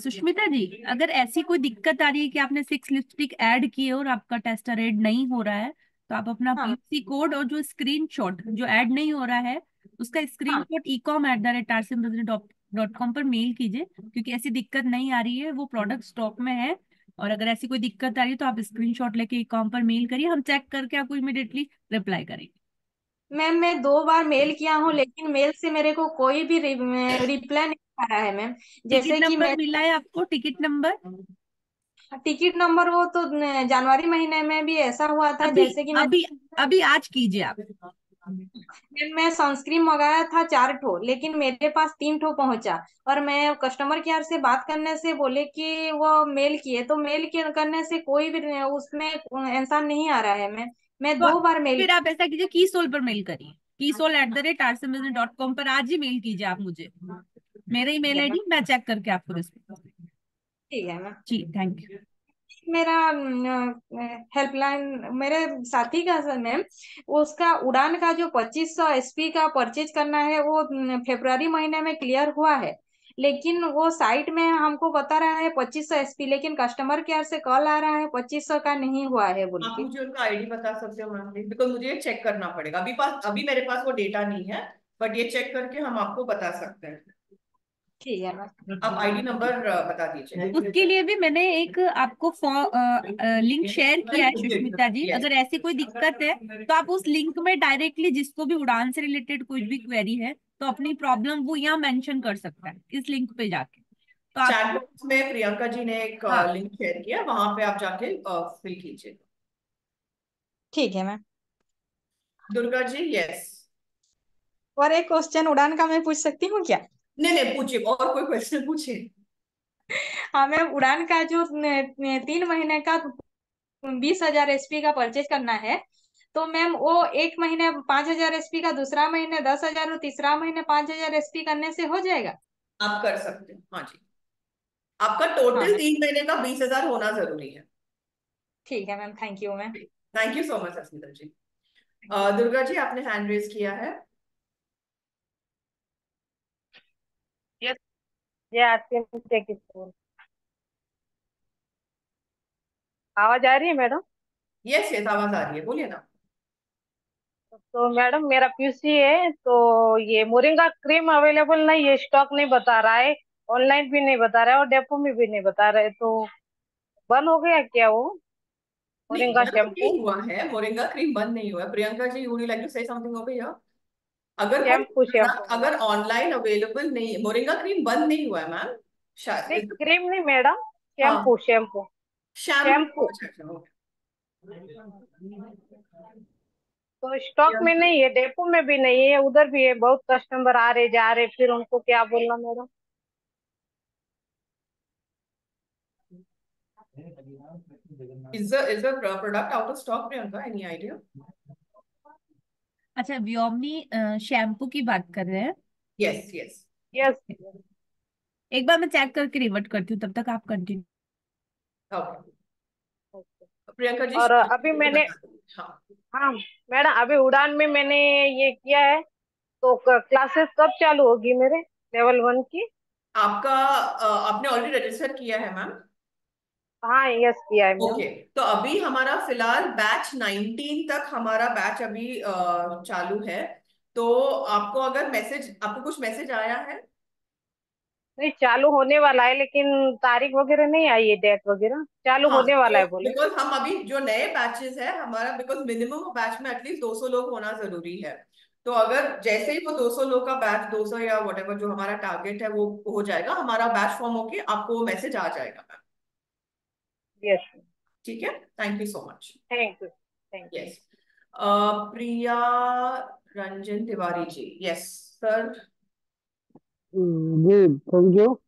सुष्मिता जी, अगर ऐसी कोई दिक्कत आ रही है कि आपने 6 लिपस्टिक ऐड की है और आपका टेस्टर ऐड नहीं हो रहा है, तो आप अपना हाँ पीयूसी कोड और जो स्क्रीनशॉट जो ऐड नहीं हो रहा है उसका हाँ स्क्रीनशॉट ecom@rcmbusiness.com पर मेल कीजिए, क्योंकि ऐसी दिक्कत नहीं आ रही है, वो प्रोडक्ट स्टॉक में है। और अगर ऐसी कोई दिक्कत आ रही है तो आप स्क्रीनशॉट लेके ecom पर मेल करिए, हम चेक करके आपको इमीडिएटली रिप्लाई करेंगे। मैम, मैं 2 बार मेल किया हूँ, लेकिन मेल से मेरे को कोई भी रिप्लाई नहीं आ रहा है मैम। टिकट जैसे कि नंबर मैं मिला है आपको? Ticket number? टिकट नंबर, वो तो जनवरी महीने में भी ऐसा हुआ था, अभी जैसे कि मैं अभी अभी आज कीजिए आप। मैं सनस्क्रीन मंगाया था 4 ठो, लेकिन मेरे पास 3 ठो पहुंचा। और मैं कस्टमर केयर से बात करने से बोले कि वो मेल किए, तो मेल के करने से कोई भी उसमें आंसर नहीं आ रहा है। मैं तो 2 बार मेल। फिर आप ऐसा कीजिए, कीसोल पर मेल करिए, कीसोल@rcmbusiness.com पर आज ही मेल कीजिए आप मुझे। मेरा ईमेल आईडी मैं चेक करके आपको रिस्पॉन्स। ठीक है मैम। जी, थैंक यू। मेरा हेल्पलाइन मेरे साथी का सर मैम, उसका उड़ान का जो 2500 एसपी का परचेज करना है, वो फरवरी महीने में क्लियर हुआ है, लेकिन वो साइट में हमको बता रहा है 2500 एसपी, लेकिन कस्टमर केयर से कॉल आ रहा है 2500 का नहीं हुआ है बोल आप के। मुझे उनका आईडी बता सकते हो मैम प्लीज, बिकॉज मुझे ये चेक करना पड़ेगा। अभी मेरे पास वो डेटा नहीं है, बट ये चेक करके हम आपको बता सकते हैं। ठीक है मैम। आप आईडी नंबर बता दीजिए। उसके लिए भी मैंने एक आपको लिंक शेयर किया है सुष्मिता जी। यस। अगर ऐसी कोई दिक्कत है तो आप उस लिंक में डायरेक्टली जिसको भी उड़ान से रिलेटेड कोई भी क्वेरी है तो अपनी प्रॉब्लम वो यहाँ मेंशन कर सकता है इस लिंक पे जाके। तो चैट आपको, बॉक्स में प्रियंका जी ने एक हाँ, लिंक शेयर किया, वहां पे आप जाके फिल कीजिए। ठीक है मैम। दुर्गा जी, यस। और एक क्वेश्चन उड़ान का मैं पूछ सकती हूँ क्या? नहीं नहीं, पूछिए, और कोई क्वेश्चन पूछिए। हाँ मैम, उड़ान का जो 3 महीने का 20,000 एसपी का परचेज करना है, तो मैम वो एक महीने 5,000 एसपी का, दूसरा महीने 10,000 और तीसरा महीने 5,000 एसपी करने से हो जाएगा? आप कर सकते हैं, हाँ जी। आपका हाँ टोटल मैम। 3 महीने का 20,000 होना जरूरी है। ठीक है ma'am, thank you ma'am. Thank you so much Asmita ji. Durga ji, आपने हैंड रेज किया है। यस। ये आरती से किशोर। आवाज आ रही है मैडम? यस यस, आवाज आ रही है, बोलिए ना। तो मैडम मेरा पीसी है, तो ये मोरिंगा क्रीम अवेलेबल नहीं है, स्टॉक नहीं बता रहा है, ऑनलाइन भी नहीं बता रहा है और डेपो में भी नहीं बता रहा है, तो बंद हो गया क्या वो नहीं, मोरिंगा बंद शैम्पू? नहीं हुआ है, मोरिंगा क्रीम बंद नहीं हुआ है। Priyanka ji, would you like to say something over here? अगर कोई शैम्पू शैम्पू प्रोडक्ट मैडम। अगर ऑनलाइन अवेलेबल नहीं है, मोरिंगा क्रीम बंद नहीं हुआ है मैम। नहीं, शायद। क्रीम नहीं मैडम, हाँ, शैम्पू शैम्पू शैम्पू, शैम्पू। अच्छा अच्छा, ओके। तो स्टॉक में नहीं है, डेपो में भी नहीं है, उधर भी है, बहुत कस्टमर आ रहे जा रहे, फिर उनको क्या बोलना madam? Is the product out of stock, Priyanka? Any idea? अच्छा, व्योमनी शैम्पू की बात कर रहे हैं। Yes, yes. यस। एक बार मैं चेक करके रिवर्ट करती हूँ, तब तक आप कंटिन्यू। Okay. प्रियंका जी, और अभी shampoo मैंने, बता दीजिए। हाँ। हाँ मैडम, अभी उड़ान में मैंने ये किया है, तो क्लासेस कब चालू होगी मेरे लेवल 1 की? आपका आपने ऑलरेडी रजिस्टर किया है मैम? हाँ, यस किया है मैम। ओके, तो अभी हमारा फिलहाल बैच 19 तक हमारा बैच अभी चालू है। तो आपको अगर मैसेज, आपको कुछ मैसेज आया है? नहीं, चालू होने वाला है, लेकिन तारीख वगैरह नहीं आई है, डेट वगैरह। चालू हाँ, होने वाला तो है बोले। बिकॉज हम अभी जो नए बैचेस है हमारा, बिकॉज मिनिमम बैच में एटलीस्ट 200 लोग होना जरूरी है। तो अगर जैसे ही वो 200 लोग का बैच, 200 या वhatever जो हमारा टारगेट है वो हो जाएगा, हमारा बैच फॉर्म होके आपको मैसेज आ जाएगा मैम। यस। ठीक है, thank you so much. Thank you, thank you. Yes, Priya Ranjan Tiwari ji, yes sir. जी थैंक यू।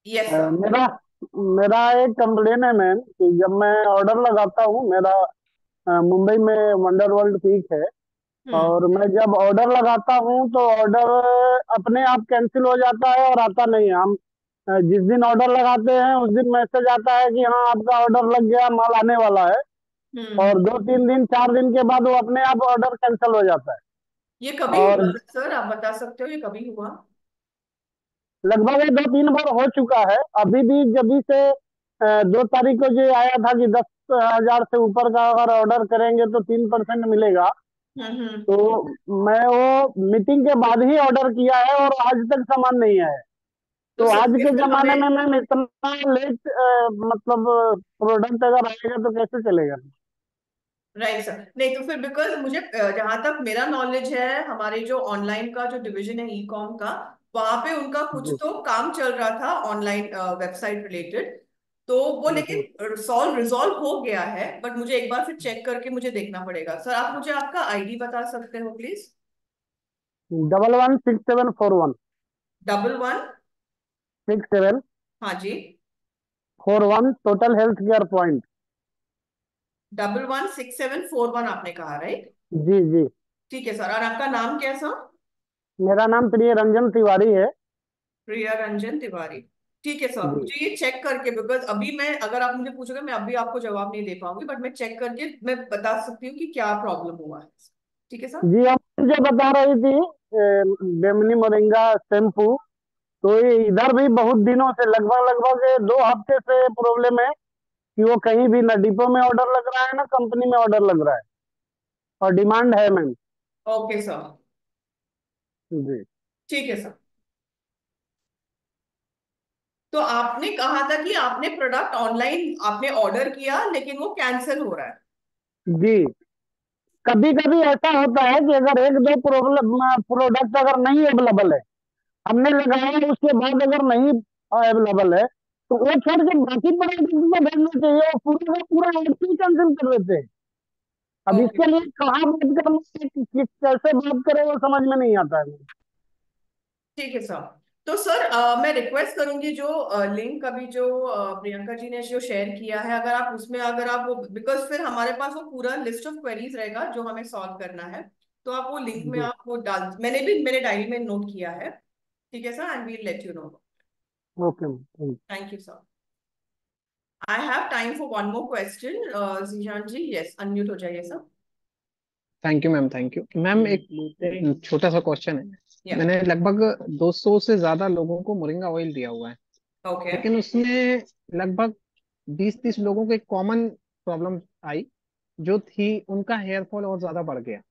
Yes sir. मेरा मेरा एक कंप्लेन है मैम कि जब मैं ऑर्डर लगाता हूँ, मेरा मुंबई में वंडर वर्ल्ड पीक है, और मैं जब ऑर्डर लगाता हूँ तो ऑर्डर अपने आप कैंसिल हो जाता है और आता नहीं है। हम जिस दिन ऑर्डर लगाते हैं उस दिन मैसेज आता है कि हाँ आपका ऑर्डर लग गया, माल आने वाला है, और 2-3 दिन 4 दिन के बाद वो अपने आप ऑर्डर कैंसिल हो जाता है। ये कभी और हुआ सर, आप बता सकते हो ये कभी हुआ? लगभग ये 2-3 बार हो चुका है। अभी भी जब से 2 तारीख को जो आया था कि 10,000 से ऊपर का अगर ऑर्डर करेंगे तो 3% मिलेगा, तो मैं वो मीटिंग के बाद ही ऑर्डर किया है और आज तक सामान नहीं आया है। तो तो सर आज के फिर जमाने हमें, में मैम इतना लेट मतलब प्रोडक्ट अगर आएगा तो कैसे चलेगा? राइट सर, नहीं तो फिर बिकॉज मुझे जहां तक मेरा नॉलेज है, हमारे जो ऑनलाइन का जो डिवीजन है ई कॉम का, वहां पे उनका कुछ जी तो काम चल रहा था ऑनलाइन वेबसाइट रिलेटेड। तो वो जी। लेकिन रिजॉल्व हो गया है, बट मुझे एक बार फिर चेक करके मुझे देखना पड़ेगा। सर आप मुझे आपका आईडी बता सकते हो प्लीज? 116741। 11 6741 हाँ जी, टोटल हेल्थ केयर पॉइंट। 116741 आपने कहा, राइट? जी जी। ठीक है सर, और आपका नाम क्या है सर? मेरा नाम प्रिय रंजन तिवारी है। प्रिया रंजन तिवारी। ठीक है सर, जी मुझे ये चेक करके, बिकॉज अभी मैं, अगर आप मुझे पूछोगे मैं अभी आपको जवाब नहीं दे पाऊंगी, बट मैं चेक करके मैं बता सकती हूँ कि क्या प्रॉब्लम हुआ है। ठीक है सर। जी। अब मुझे बता रही थी बेमनी मोरिंगा शैम्पू, तो ये इधर भी बहुत दिनों से, लगभग लगभग 2 हफ्ते से प्रॉब्लम है कि वो कहीं भी ना डिपो में ऑर्डर लग रहा है ना कंपनी में ऑर्डर लग रहा है, और डिमांड है मैम। ओके सर, जी ठीक है सर। तो आपने कहा था कि आपने प्रोडक्ट ऑनलाइन आपने ऑर्डर किया लेकिन वो कैंसिल हो रहा है। जी। कभी कभी ऐसा होता है कि अगर 1-2 प्रोडक्ट अगर नहीं अवेलेबल है, हमने लगाया उसके बाद अगर नहीं अवेलेबल है, तो वो छोड़ के बाकी प्रोडक्ट को भेजना चाहिए, वो पूरा का पूरा ऑर्डर कैंसिल कर देते हैं। अब ओके, इसके लिए कहाँ बात करना है, कैसे बात करें, वो समझ में नहीं आता है। ठीक है सर। तो सर मैं रिक्वेस्ट करूंगी जो लिंक अभी जो प्रियंका जी ने जो शेयर किया है, अगर आप उसमें, अगर आप वो, बिकॉज फिर हमारे पास वो पूरा लिस्ट ऑफ क्वेरीज रहेगा जो हमें सॉल्व करना है। तो आप वो लिंक में जी आप वो डाल, मैंने भी मेरे डायरी में नोट किया है। ठीक है sir, and we'll let you know. Okay ma'am. Thank you sir. I have time for one more question. Zeeshan ji, yes, unmute हो जाइए sir. Thank you ma'am, thank you ma'am. एक छोटा सा क्वेश्चन है। या, मैंने लगभग 200 से ज्यादा लोगों को मोरिंगा ऑयल दिया हुआ है, ओके। लेकिन उसमें लगभग 20-30 लोगों को एक कॉमन प्रॉब्लम आई, जो थी उनका हेयर फॉल और ज्यादा बढ़ गया।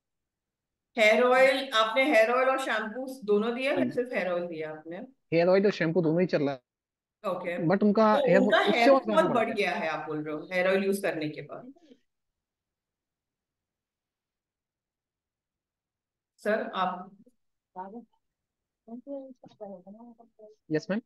हेयर ऑयल, आपने हेयर ऑयल और शैम्पू दोनों दिया हाँ या जी, सिर्फ हेयर ऑयल दिया आपने? हेयर ऑयल और शैम्पू दोनों ही चल रहा ओके, है, बट उनका तो हेयर उनका फॉल उससे हेयर और ज्यादा फॉल बढ़ बढ़ गया। गया है आप बोल रहे हो हेयर ऑयल यूज करने के बाद? सर आप, यस मैम।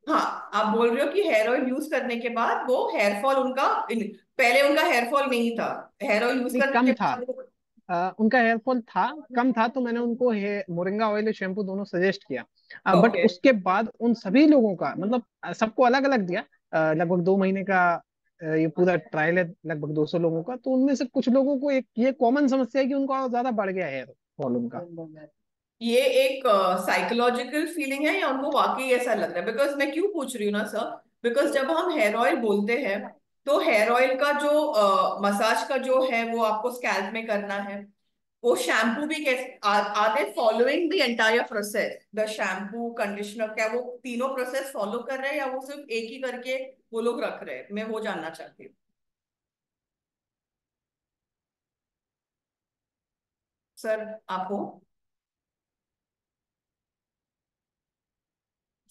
हाँ, आप बोल रहे हो कि हेयर ऑयल यूज करने के बाद वो हेयर फॉल उनका, पहले उनका हेयर फॉल नहीं था, हेयर ऑयल यूज नहीं, करने के कम था। बाद उनका हेयर फॉल था, कम था, तो मैंने उनको मोरिंगा ऑयल और शैम्पू दोनों सजेस्ट किया, बट ओके। उसके बाद उन सभी लोगों का मतलब सबको अलग अलग दिया। लगभग 2 महीने का ये पूरा ट्रायल है, लगभग 200 लोगों का, तो उनमें से कुछ लोगों को एक ये कॉमन समस्या है कि उनको और ज्यादा बढ़ गया हेयर फॉल उनका। ये एक साइकोलॉजिकल फीलिंग है या उनको वाकई ऐसा लग रहा है? बिकॉज मैं क्यों पूछ रही हूँ ना सर, बिकॉज जब हम हेयर ऑयल बोलते हैं तो हेयर ऑयल का जो मसाज का जो है वो आपको स्कैल्प में करना है। वो शैम्पू भी कैसे are they following the entire process, the shampoo conditioner, क्या वो तीनों प्रोसेस फॉलो कर रहे हैं या वो सिर्फ एक ही करके वो लोग रख रहे हैं? मैं वो जानना चाहती हूँ। सर आप हो?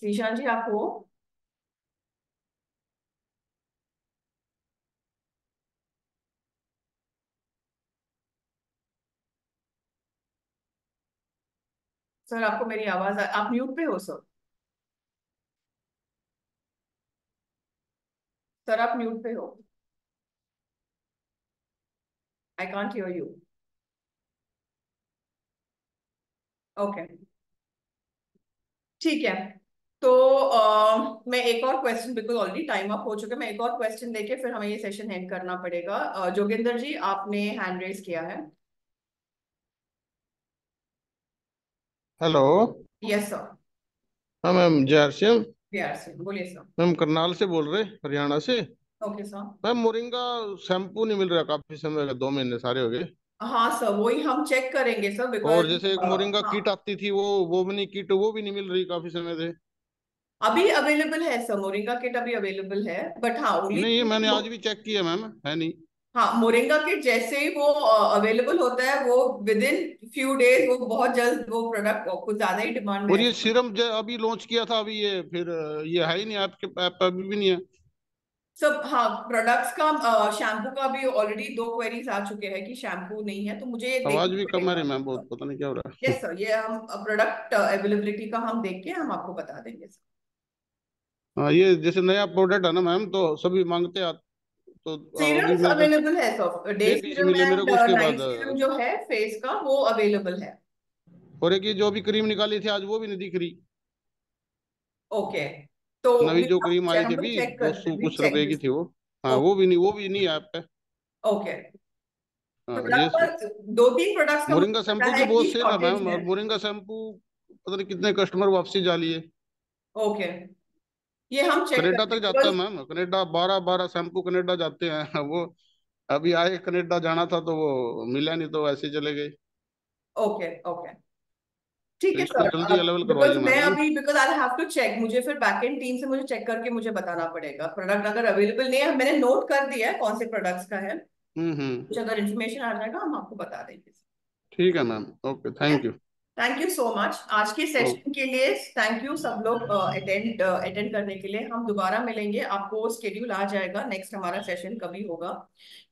जीशान जी आप हो? सर आपको मेरी आवाज आप म्यूट पे हो सर? सर आप म्यूट पे हो। I can't hear you. Okay ठीक है। तो मैं एक और क्वेश्चन, बिल्कुल ऑलरेडी टाइम अप हो चुका है, मैं एक और क्वेश्चन लेके फिर हमें ये सेशन एंड करना पड़ेगा। जोगिंदर जी आपने हैंड रेज किया है। हेलो। Yes sir. हाँ मैम, जय हरसिम। बिहार से बोलिए सर। मैम करनाल से बोल रहे, हरियाणा से। Okay sir. Ma'am moringa shampoo नहीं मिल रहा, काफी समय हो गया, 2 महीने सारे हो गए। हाँ सर वही हम चेक करेंगे सर, और बिकॉज जैसे एक मोरिंगा हाँ किट आती थी, वो भी नहीं, किट वो भी नहीं मिल रही काफी समय से। अभी अवेलेबल है सर, मोरिंगा किट अभी अवेलेबल है, बट हाँ ओनली। नहीं, ये मैंने आज भी चेक किया मैम, है नहीं। हाँ मोरिंगा किट जैसे ही वो अवेलेबल होता है वो विद इन फ्यू डेज वो बहुत जल्द वो प्रोडक्ट कुछ ज्यादा ही डिमांड में और है। ये सीरम अभी लॉन्च किया था, अभी ये फिर ये है ही नहीं आपके ऐप पर, अभी भी नहीं है। सब हाँ प्रोडक्ट्स का शैम्पू का भी ऑलरेडी 2 क्वेरीज आ चुके हैं कि शैम्पू नहीं है, तो मुझे ये आवाज देखना भी कम आ रही पड़ेगा। मैम, बहुत पता नहीं क्या हो रहा है। यस सर, ये हम प्रोडक्ट अवेलेबिलिटी का हम देख के हम आपको बता देंगे सर। हाँ, ये जैसे नया प्रोडक्ट है ना मैम, तो सभी मांगते हैं, तो अभी सीरम्स मेरे पास अवेलेबल है सर, डे 6 पीस सीरम मिले मेरे एंड को, उसके नाइट बाद सीरम जो है फेस का वो अवेलेबल है। और एक ये जो अभी क्रीम निकाली थी आज, वो भी नहीं दिख रही। ओके तो नवी जो क्रीम आई थी हम अभी, लोग चेक दो करते सौ हैं, कुछ चेक रुपए की दिस। थी वो। हाँ, वो भी नहीं है ऐप पे। ओके हाँ ये प्रोडक्ट पर 2-3 प्रोडक्ट्स का मुझे मोरिंगा पता शैम्पू की है बहुत कि सेल है शॉर्टेज मैम, है। और मोरिंगा शैम्पू पता नहीं कितने कस्टमर वापसी जा लिए। ओके ये हम चेक कनाडा करते तक हैं जाता है because. Ma'am, Canada 12-12 shampoo Canada जाते हैं। वो अभी आए, कनाडा जाना था तो वो मिला नहीं, तो ऐसे ही चले गए। ओके ओके ठीक तो है इसको सर, जल्दी अवेलेबल बिकॉज करवाइए मैं मैम। अभी because I have to check, मुझे फिर बैकएंड टीम से मुझे चेक करके मुझे बताना पड़ेगा प्रोडक्ट अगर अवेलेबल नहीं है। मैंने नोट कर दिया है कौन से प्रोडक्ट्स का है, कुछ अगर इन्फॉर्मेशन आ जाएगा हम आपको बता देंगे। ठीक है ma'am, okay, thank you. Thank you so much आज के ओके। सेशन के लिए। थैंक यू सब लोग अटेंड करने के लिए। हम दोबारा मिलेंगे, आपको स्केड्यूल आ जाएगा नेक्स्ट हमारा सेशन कभी होगा।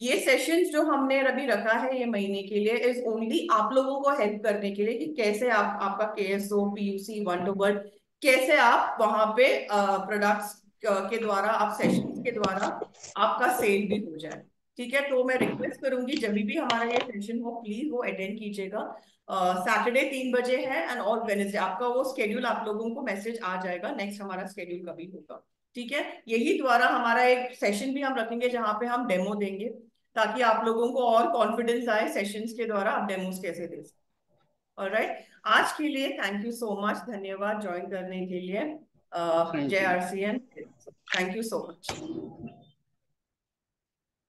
ये सेशन जो हमने अभी रखा है ये महीने के लिए इज ओनली आप लोगों को हेल्प करने के लिए कि कैसे आप आपका केएसओ पीयूसी 1 to 1 कैसे आप वहां पे प्रोडक्ट्स के द्वारा आप सेशंस के द्वारा आपका सेल भी हो जाए। ठीक है, तो मैं रिक्वेस्ट करूंगी जब भी हमारा ये सेशन हो प्लीज वो अटेंड कीजिएगा। सैटरडे 3 बजे है एंड और वेनेसडे आपका वो स्केड्यूल आप लोगों को मैसेज आ जाएगा नेक्स्ट हमारा स्केड्यूल कभी होगा। ठीक है, यही द्वारा हमारा एक सेशन भी हम रखेंगे जहां पे हम डेमो देंगे ताकि आप लोगों को और कॉन्फिडेंस आए सेशंस के द्वारा आप डेमोस कैसे दे सकते। ऑलराइट, आज के लिए थैंक यू सो मच, धन्यवाद ज्वाइन करने के लिए। थैंक जय you. RCN, thank you so much.